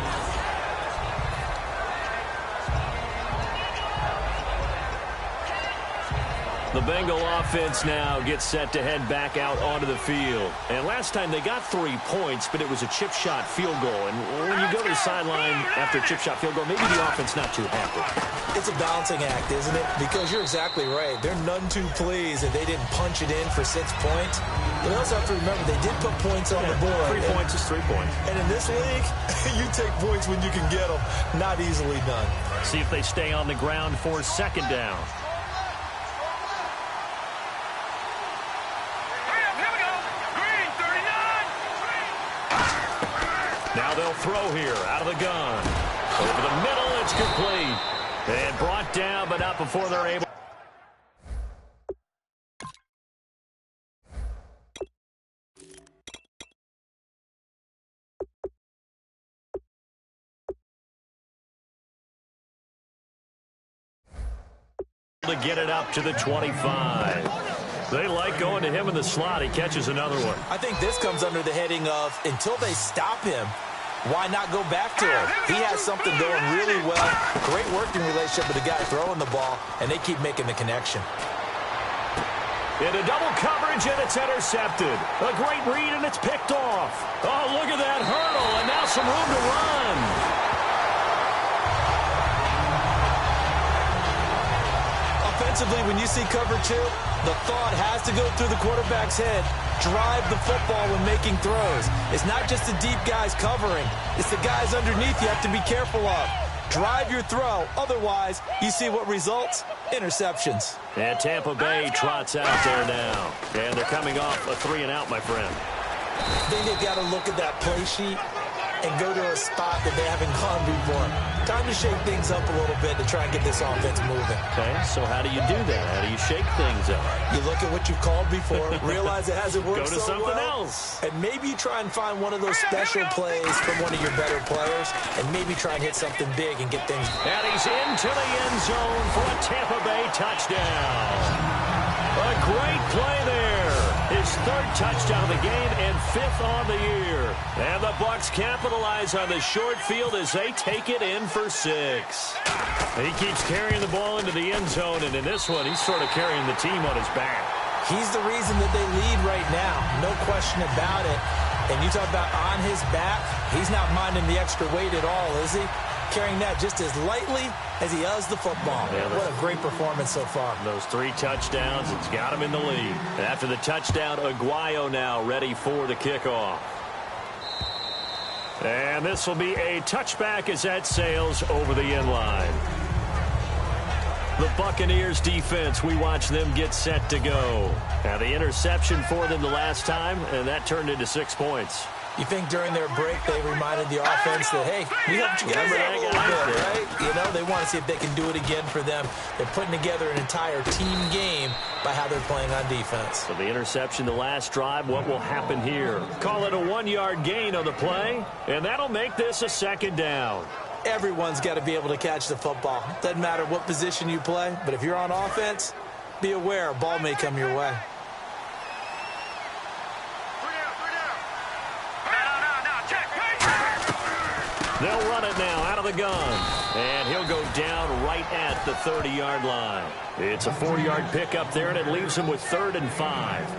The Bengal offense now gets set to head back out onto the field. And last time they got 3 points, but it was a chip shot field goal. And when you go to the sideline after a chip shot field goal, maybe the offense not too happy. It's a balancing act, isn't it? Because you're exactly right. They're none too pleased that they didn't punch it in for 6 points. But you also have to remember they did put points on the board. 3 points is 3 points. And in this league, you take points when you can get them. Not easily done. See if they stay on the ground for second down. Now they'll throw here out of the gun. Over the middle, it's complete. And brought down, but not before they're able. To get it up to the 25. They like going to him in the slot. He catches another one. I think this comes under the heading of until they stop him, why not go back to him? He has something going really well. Great working relationship with the guy throwing the ball, and they keep making the connection. Into double coverage, and it's intercepted. A great read, and it's picked off. Oh, look at that hurdle, and now some room to run. Offensively, when you see cover 2, the thought has to go through the quarterback's head. Drive the football when making throws. It's not just the deep guys covering. It's the guys underneath you have to be careful of. Drive your throw. Otherwise, you see what results? Interceptions. And Tampa Bay trots out there now. And they're coming off a 3-and-out, my friend. I think they've got to look at that play sheet and go to a spot that they haven't gone before. Time to shake things up a little bit to try and get this offense moving. Okay, so how do you do that? How do you shake things up? You look at what you've called before, realize it hasn't worked so well. Go to something else. And maybe you try and find one of those special plays from one of your better players, and maybe try and hit something big and get things. And he's into the end zone for a Tampa Bay touchdown. A great play there. His 3rd touchdown of the game and 5th on the year. And the Bucs capitalize on the short field as they take it in for 6. He keeps carrying the ball into the end zone, and in this one, he's sort of carrying the team on his back. He's the reason that they lead right now. No question about it. And you talk about on his back, he's not minding the extra weight at all, is he? Carrying that just as lightly as he does the football. Yeah, what a great performance so far. Those 3 touchdowns, it's got him in the lead. After the touchdown, Aguayo now ready for the kickoff. And this will be a touchback as that sails over the end line. The Buccaneers defense, we watch them get set to go. Now the interception for them the last time, and that turned into 6 points. You think during their break they reminded the offense that, hey, we helped you guys out a little bit, right? You know, they want to see if they can do it again for them. They're putting together an entire team game by how they're playing on defense. So the interception the last drive, what will happen here? Call it a 1-yard gain on the play, and that'll make this a 2nd down. Everyone's got to be able to catch the football. Doesn't matter what position you play, but if you're on offense, be aware a ball may come your way. They'll run it now out of the gun. And he'll go down right at the 30-yard line. It's a 4-yard pickup there, and it leaves him with 3rd and 5.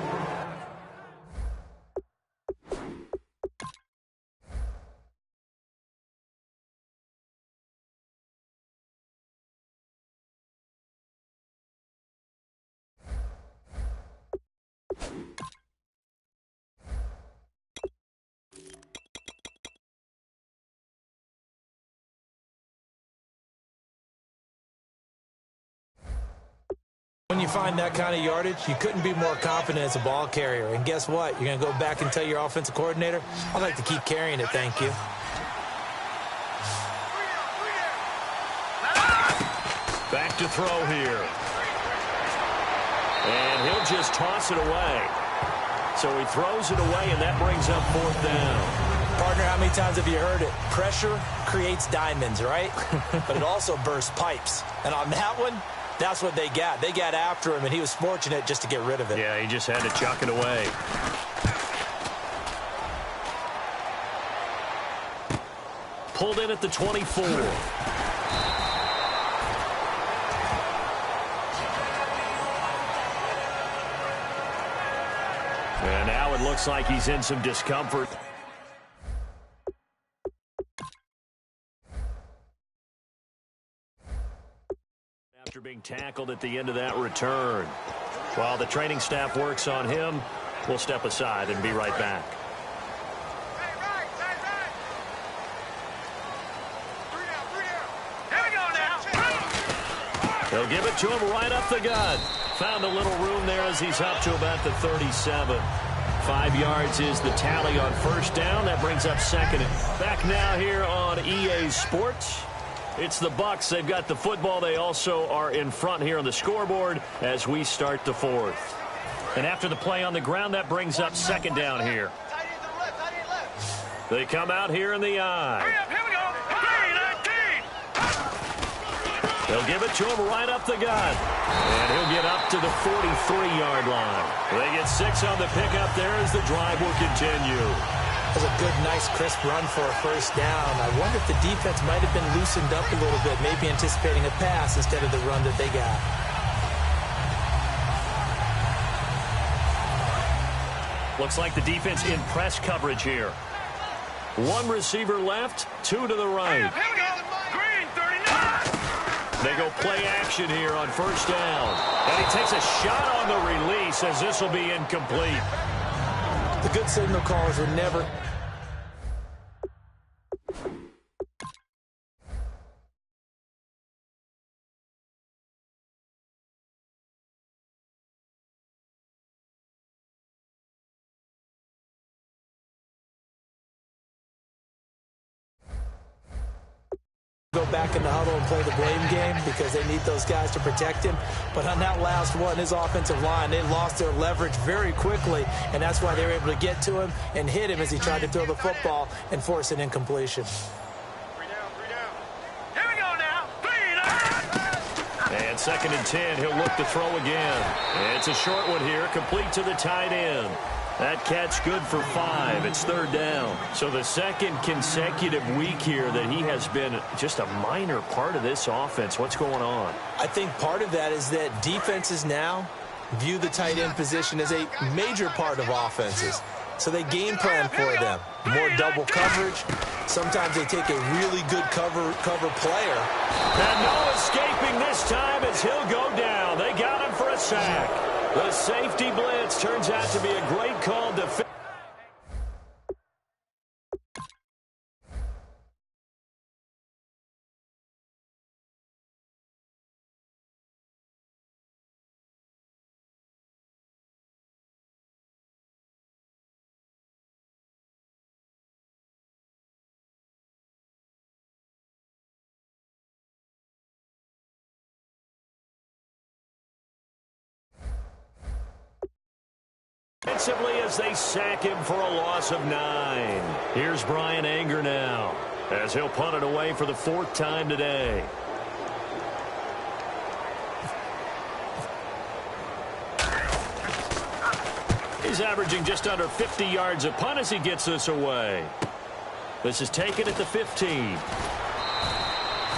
When you find that kind of yardage, you couldn't be more confident as a ball carrier. And guess what? You're going to go back and tell your offensive coordinator, I'd like to keep carrying it, thank you. Back to throw here. And he'll just toss it away. So he throws it away, and that brings up 4th down. Partner, how many times have you heard it? Pressure creates diamonds, right? But it also bursts pipes. And on that one, that's what they got. They got after him, and he was fortunate just to get rid of it. Yeah, he just had to chuck it away. Pulled in at the 24. And now it looks like he's in some discomfort. After being tackled at the end of that return. While the training staff works on him, we'll step aside and be right back. Here we go now. They'll give it to him right up the gut. Found a little room there as he's up to about the 37. 5 yards is the tally on 1st down. That brings up 2nd. Back now here on EA Sports. It's the Bucs. They've got the football. They also are in front here on the scoreboard as we start the 4th. And after the play on the ground, that brings up 2nd down here. They come out here in the eye. Hurry up, here we go. 3-19. They'll give it to him right up the gut. And he'll get up to the 43-yard line. They get 6 on the pickup there as the drive will continue. That was a good, nice, crisp run for a 1st down. I wonder if the defense might have been loosened up a little bit, maybe anticipating a pass instead of the run that they got. Looks like the defense in press coverage here. 1 receiver left, 2 to the right. Here we go. Green, 39. They go play action here on 1st down. And he takes a shot on the release as this will be incomplete. The good signal callers would never... go back in the huddle and play the blame game because they need those guys to protect him. But on that last one, his offensive line, they lost their leverage very quickly, and that's why they were able to get to him and hit him as he tried to throw the football and force an incompletion. 3 down, 3 down. Here we go now. 3 And 2nd and 10, he'll look to throw again. It's a short one here, complete to the tight end. That catch good for 5. It's 3rd down. So the 2nd consecutive week here that he has been just a minor part of this offense. What's going on? I think part of that is that defenses now view the tight end position as a major part of offenses. So they game plan for them. More double coverage. Sometimes they take a really good cover player. And no escaping this time as he'll go down. They got him for a sack. The safety blitz turns out to be a great call defense. Defensively as they sack him for a loss of 9. Here's Brian Anger now as he'll punt it away for the 4th time today. He's averaging just under 50 yards a punt as he gets this away. This is taken at the 15.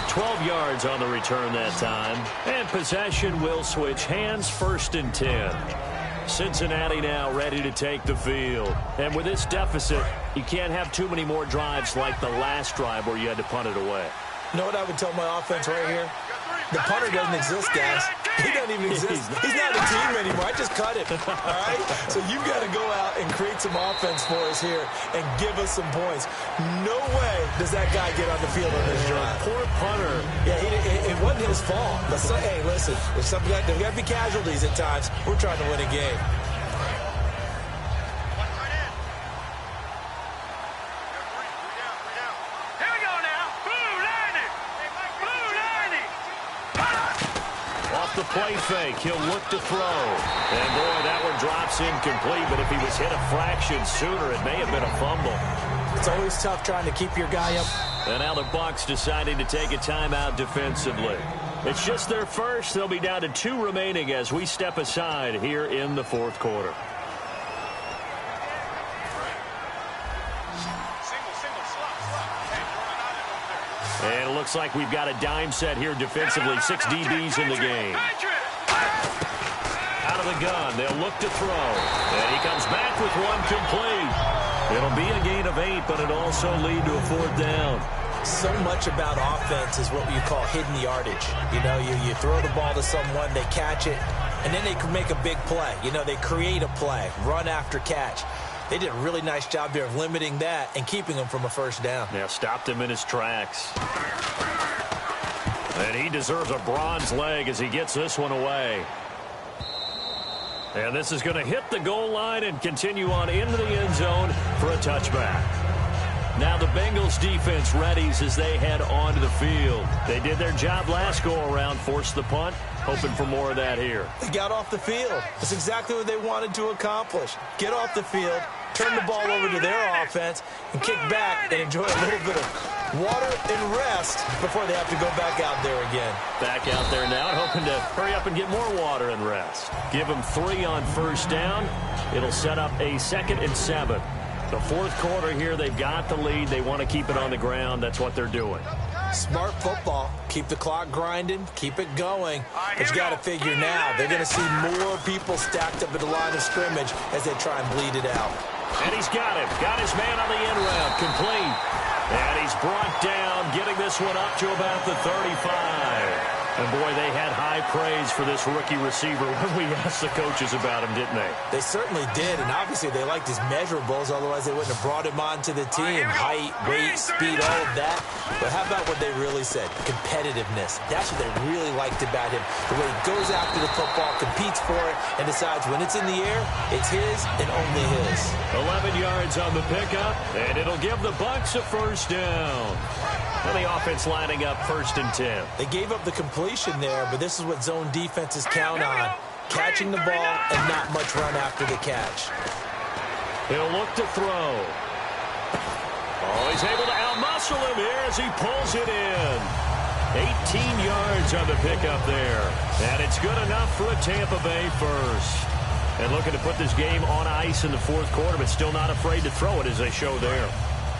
12 yards on the return that time. And possession will switch hands, 1st and 10. Cincinnati now ready to take the field. And with this deficit, you can't have too many more drives like the last drive where you had to punt it away. You know what I would tell my offense right here? The punter doesn't exist, guys. He doesn't even exist. He's not a team anymore. I just cut him. All right? So you've got to go out and create some offense for us here and give us some points. No way does that guy get on the field on this drive. Poor punter. Yeah, it wasn't his fault. But hey, listen, there's got to be casualties at times. We're trying to win a game. The play fake. He'll look to throw. And, boy, that one drops incomplete. But if he was hit a fraction sooner, it may have been a fumble. It's always tough trying to keep your guy up. And now the Bucs deciding to take a timeout defensively. It's just their first. They'll be down to 2 remaining as we step aside here in the 4th quarter. And it looks like we've got a dime set here defensively. 6 DBs in the game. Out of the gun. They'll look to throw. And he comes back with one complete. It'll be a gain of 8, but it'll also lead to a 4th down. So much about offense is what you call hidden yardage. You know, you throw the ball to someone, they catch it, and then they can make a big play. You know, they create a play, run after catch. They did a really nice job there of limiting that and keeping him from a 1st down. Yeah, stopped him in his tracks. And he deserves a bronze leg as he gets this one away. And this is going to hit the goal line and continue on into the end zone for a touchback. Now the Bengals defense readies as they head onto the field. They did their job last go-around, forced the punt, hoping for more of that here. They got off the field. That's exactly what they wanted to accomplish. Get off the field, turn the ball over to their offense, and kick back and enjoy a little bit of water and rest before they have to go back out there again. Back out there now, hoping to hurry up and get more water and rest. Give them 3 on 1st down. It'll set up a 2nd and 7. The 4th quarter here, they've got the lead. They want to keep it on the ground. That's what they're doing. Smart football. Keep the clock grinding. Keep it going. But you got to figure now, they're going to see more people stacked up at the line of scrimmage as they try and bleed it out. And he's got him. Got his man on the end route. Complete. And he's brought down, getting this one up to about the 35. And, boy, they had high praise for this rookie receiver when we asked the coaches about him, didn't they? They certainly did, and obviously they liked his measurables, otherwise they wouldn't have brought him onto the team. Height, weight, speed, all of that. But how about what they really said? Competitiveness. That's what they really liked about him. The way he goes after the football, competes for it, and decides when it's in the air, it's his and only his. 11 yards on the pickup, and it'll give the Bucs a 1st down. And the offense lining up 1st and 10. They gave up the completion there, but this is what zone defenses count on. Catching the ball and not much run after the catch. He'll look to throw. Oh, he's able to outmuscle him here as he pulls it in. 18 yards on the pickup there. And it's good enough for a Tampa Bay 1st. And looking to put this game on ice in the 4th quarter, but still not afraid to throw it as they show there.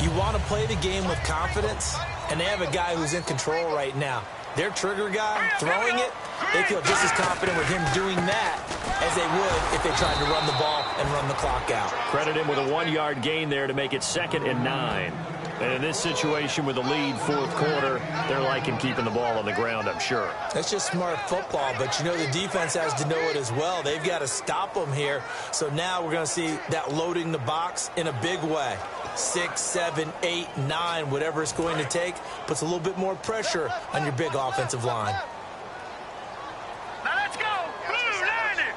You want to play the game with confidence, and they have a guy who's in control right now. Their trigger guy, throwing it, they feel just as confident with him doing that as they would if they tried to run the ball and run the clock out. Credit him with a 1-yard gain there to make it 2nd and 9. And in this situation with the lead 4th quarter, they're liking keeping the ball on the ground, I'm sure. That's just smart football, but you know the defense has to know it as well. They've got to stop them here. So now we're going to see that loading the box in a big way. 6, 7, 8, 9, whatever it's going to take, puts a little bit more pressure on your big offensive line. Now let's go. Blue, line it.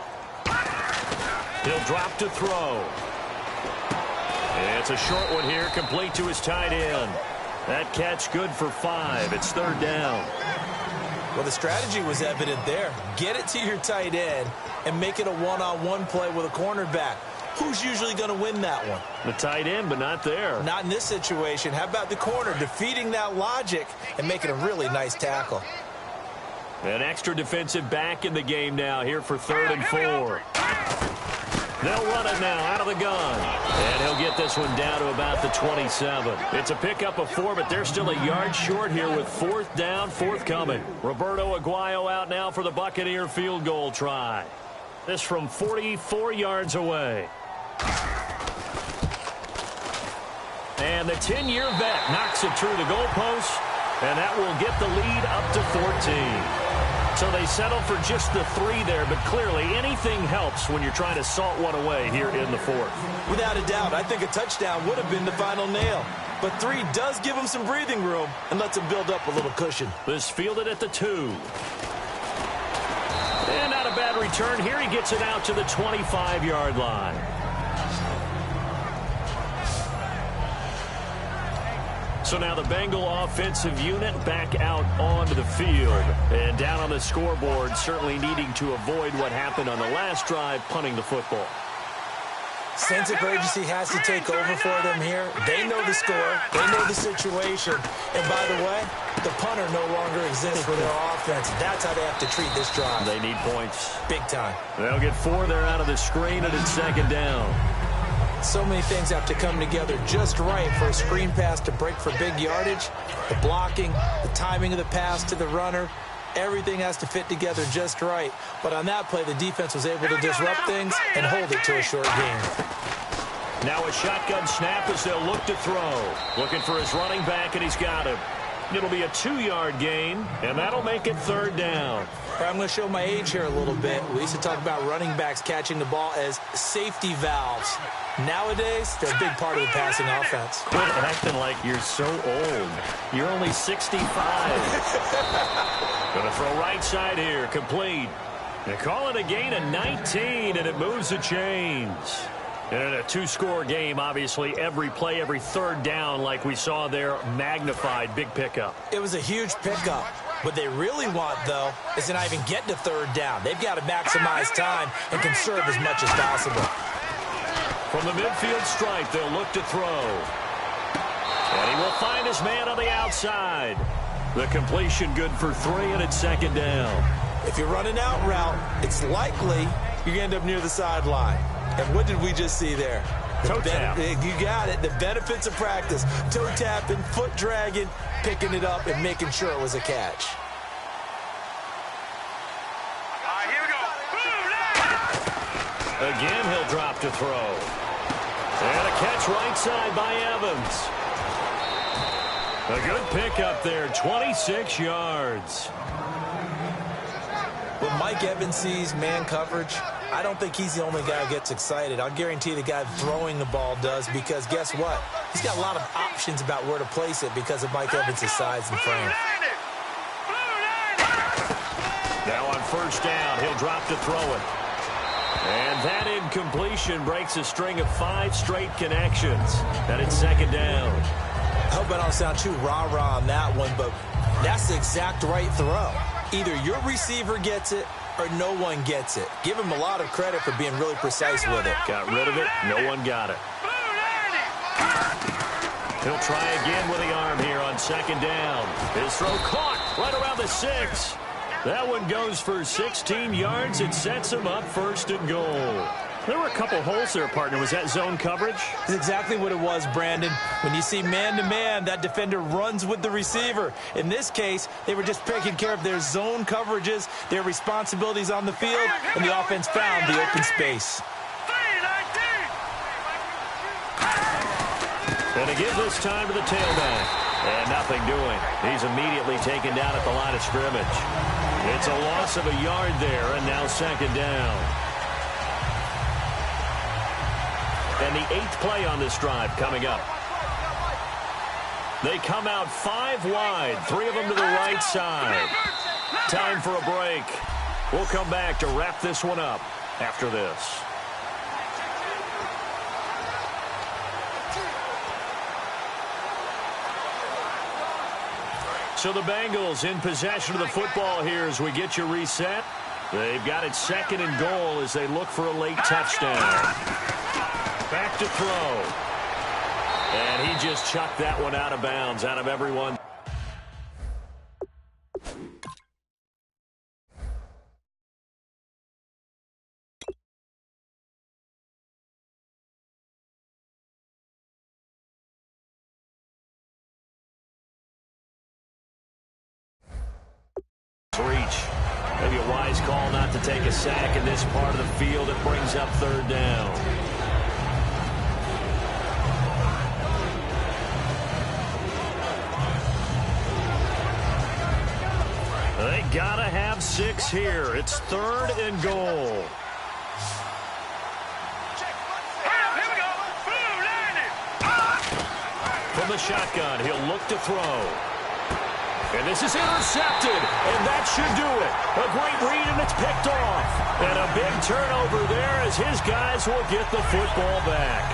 He'll drop to throw. It's a short one here, complete to his tight end. That catch good for 5. It's 3rd down. Well, the strategy was evident there. Get it to your tight end and make it a one-on-one play with a cornerback. who's usually going to win that one? The tight end, but not there. Not in this situation. How about the corner defeating that logic and making a really nice tackle? An extra defensive back in the game now here for 3rd and 4. They'll run it now out of the gun. And he'll get this one down to about the 27. It's a pickup of 4, but they're still a yard short here with 4th down, forthcoming. Roberto Aguayo out now for the Buccaneer field goal try. This from 44 yards away. And the 10-year vet knocks it through the goalpost, and that will get the lead up to 14. So they settle for just the 3 there, but clearly anything helps when you're trying to salt one away here in the 4th. Without a doubt, I think a touchdown would have been the final nail. But 3 does give them some breathing room and lets them build up a little cushion. This fielded at the 2. And not a bad return here. He gets it out to the 25-yard line. So now the Bengal offensive unit back out onto the field. And down on the scoreboard, certainly needing to avoid what happened on the last drive, punting the football. Sense of urgency has to take over for them here. They know the score. They know the situation. And by the way, the punter no longer exists for their offense. That's how they have to treat this drive. They need points. Big time. They'll get 4 there out of the screen, and it's 2nd down. So many things have to come together just right for a screen pass to break for big yardage. The blocking, the timing of the pass to the runner, everything has to fit together just right. But on that play, the defense was able to disrupt things and hold it to a short game. Now a shotgun snap as they'll look to throw. Looking for his running back, and he's got him. It'll be a 2-yard gain, and that'll make it 3rd down. I'm going to show my age here a little bit. We used to talk about running backs catching the ball as safety valves. Nowadays, they're a big part of the passing offense. Quit acting like you're so old. You're only 65. Going to throw right side here, complete. They call it a gain of 19, and it moves the chains. And in a 2-score game, obviously, every play, every 3rd down, like we saw there, magnified, big pickup. It was a huge pickup. What they really want, though, is to not even get to 3rd down. They've got to maximize time and conserve as much as possible. From the midfield stripe, they'll look to throw. And he will find his man on the outside. The completion good for 3, and it's 2nd down. If you run an out route, it's likely you're going to end up near the sideline. And what did we just see there? Toe tap. You got it. The benefits of practice. Toe tapping, foot dragging, picking it up, and making sure it was a catch. Here we go. Again, he'll drop to throw. And a catch right side by Evans. A good pickup there, 26 yards. When Mike Evans sees man coverage, I don't think he's the only guy who gets excited. I'll guarantee the guy throwing the ball does, because guess what? He's got a lot of options about where to place it because of Mike Evans' size and frame. Now on 1st down, he'll drop to throw it. And that incompletion breaks a string of 5 straight connections. And it's 2nd down. I hope I don't sound too rah-rah on that one, but that's the exact right throw. Either your receiver gets it or no one gets it. Give him a lot of credit for being really precise with it. Got rid of it. No one got it. He'll try again with the arm here on 2nd down. His throw caught right around the 6. That one goes for 16 yards. It sets him up 1st and goal. There were a couple holes there, partner. Was that zone coverage? That's exactly what it was, Brandon. When you see man-to-man, that defender runs with the receiver. In this case, they were just taking care of their zone coverages, their responsibilities on the field, and the offense found the open space. And to give this time to the tailback. And nothing doing. He's immediately taken down at the line of scrimmage. It's a loss of a yard there, and now 2nd down. And the 8th play on this drive coming up. They come out 5 wide, 3 of them to the right side. Time for a break. We'll come back to wrap this one up after this. So the Bengals in possession of the football here as we get you reset. They've got it 2nd and goal as they look for a late touchdown. Back to throw. And he just chucked that one out of bounds, out of everyone. Reach. Maybe a wise call not to take a sack in this part of the field. It brings up third down. They gotta have 6 here. It's third and goal. Here we go. Boom, landed. From the shotgun, he'll look to throw. And this is intercepted, and that should do it. A great read, and it's picked off. And a big turnover there as his guys will get the football back.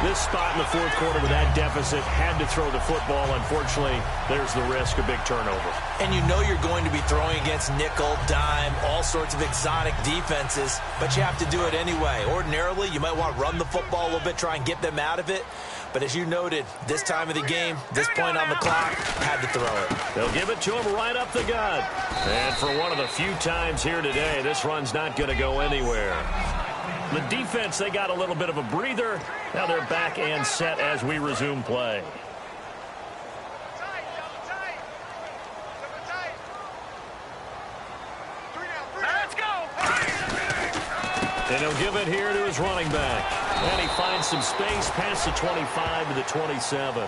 This spot in the fourth quarter with that deficit had to throw the football. Unfortunately, there's the risk of big turnover. And you know you're going to be throwing against nickel, dime, all sorts of exotic defenses, but you have to do it anyway. Ordinarily, you might want to run the football a little bit, try and get them out of it. But as you noted, this time of the game, this point on the clock, had to throw it. They'll give it to him right up the gut. And for one of the few times here today, this run's not going to go anywhere. The defense, they got a little bit of a breather. Now they're back and set as we resume play. Let's go. And he'll give it here to his running back. And he finds some space past the 25 to the 27.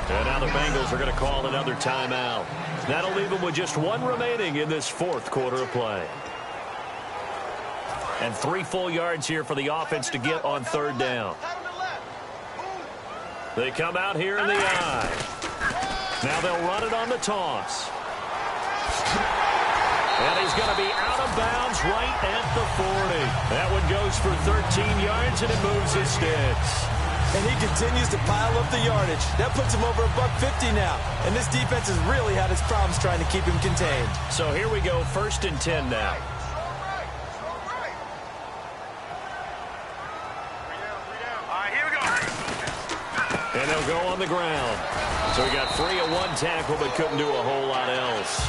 And now the Bengals are going to call another timeout. That'll leave them with just 1 remaining in this fourth quarter of play. And 3 full yards here for the offense to get on third down. They come out here in the eye. Now they'll run it on the toss. And he's going to be out of bounds right at the 40. That one goes for 13 yards, and it moves his sticks. And he continues to pile up the yardage. That puts him over $150 now. And this defense has really had its problems trying to keep him contained. So here we go, 1st and 10 now. And they'll go on the ground. So he got free of 1 tackle, but couldn't do a whole lot else.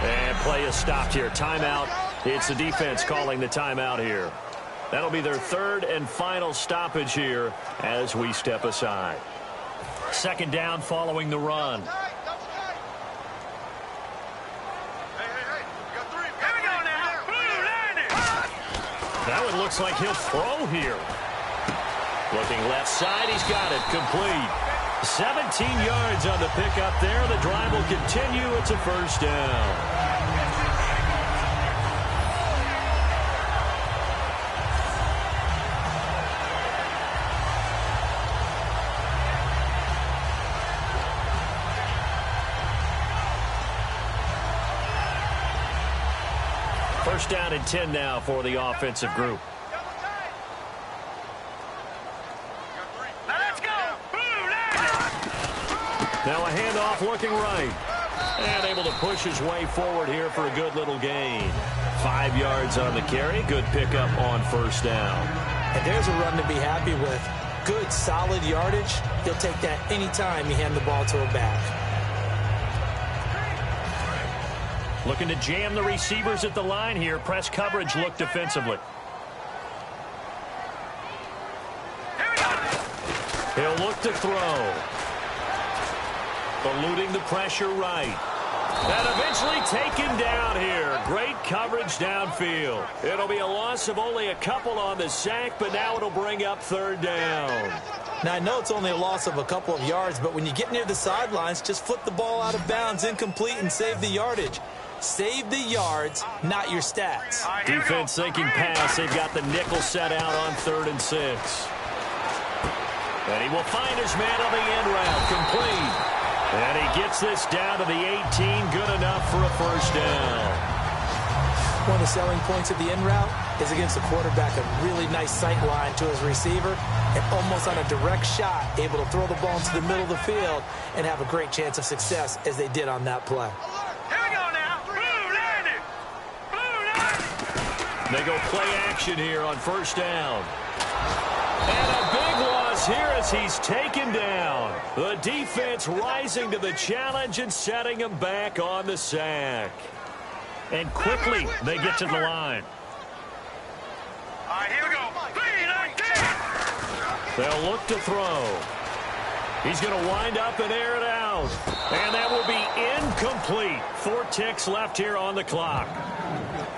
And play is stopped here. Timeout. It's the defense calling the timeout here. That'll be their 3rd and final stoppage here as we step aside. 2nd down following the run. That one looks like he'll throw here. Looking left side, he's got it. Complete. 17 yards on the pickup there. The drive will continue. It's a 1st down. First down and 10 now for the offensive group. Now a handoff looking right. And able to push his way forward here for a good little gain. 5 yards on the carry. Good pickup on 1st down. And there's a run to be happy with. Good, solid yardage. He'll take that anytime you hand the ball to a back. Looking to jam the receivers at the line here. Press coverage look defensively. He'll look to throw. Eluding the pressure right. And eventually taken down here. Great coverage downfield. It'll be a loss of only a couple on the sack, but now it'll bring up 3rd down. Now, I know it's only a loss of a couple of yards, but when you get near the sidelines, just flip the ball out of bounds, incomplete, and save the yardage. Save the yards, not your stats. Defense thinking pass. They've got the nickel set out on 3rd and 6. And he will find his man on the end route. Complete. And he gets this down to the 18. Good enough for a 1st down. One of the selling points of the end route is against the quarterback, a really nice sight line to his receiver, and almost on a direct shot, able to throw the ball into the middle of the field and have a great chance of success as they did on that play. Here we go now. Blue landed. Blue landed. They go play action here on 1st down. And a big is here as he's taken down. The defense rising to the challenge and setting him back on the sack. And quickly, they get to the line. All right, here we go. They'll look to throw. He's going to wind up and air it out. And that will be incomplete. 4 ticks left here on the clock.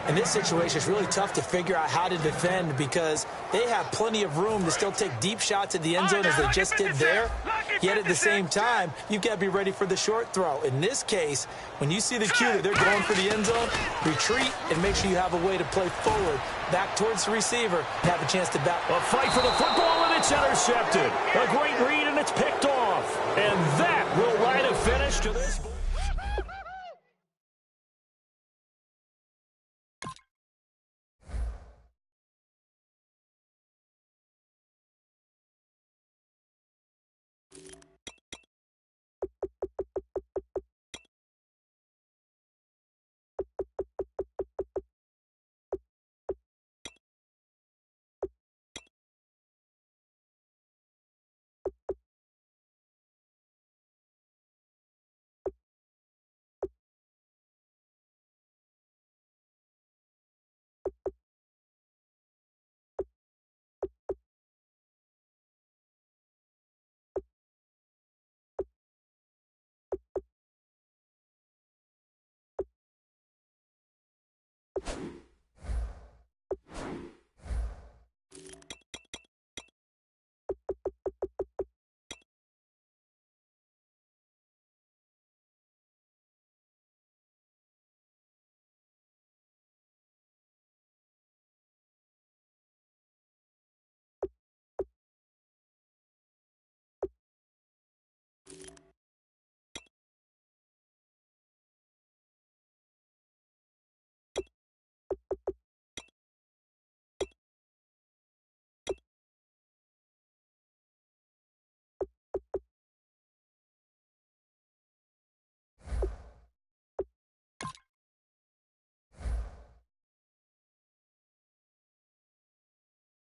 In this situation, it's really tough to figure out how to defend because they have plenty of room to still take deep shots at the end zone as they just did there. Yet at the same time, you've got to be ready for the short throw. In this case, when you see the cue that they're going for the end zone, retreat and make sure you have a way to play forward, back towards the receiver, and have a chance to bat. A fight for the football, and it's intercepted. A great read, and it's picked off. And that will write a finish to this.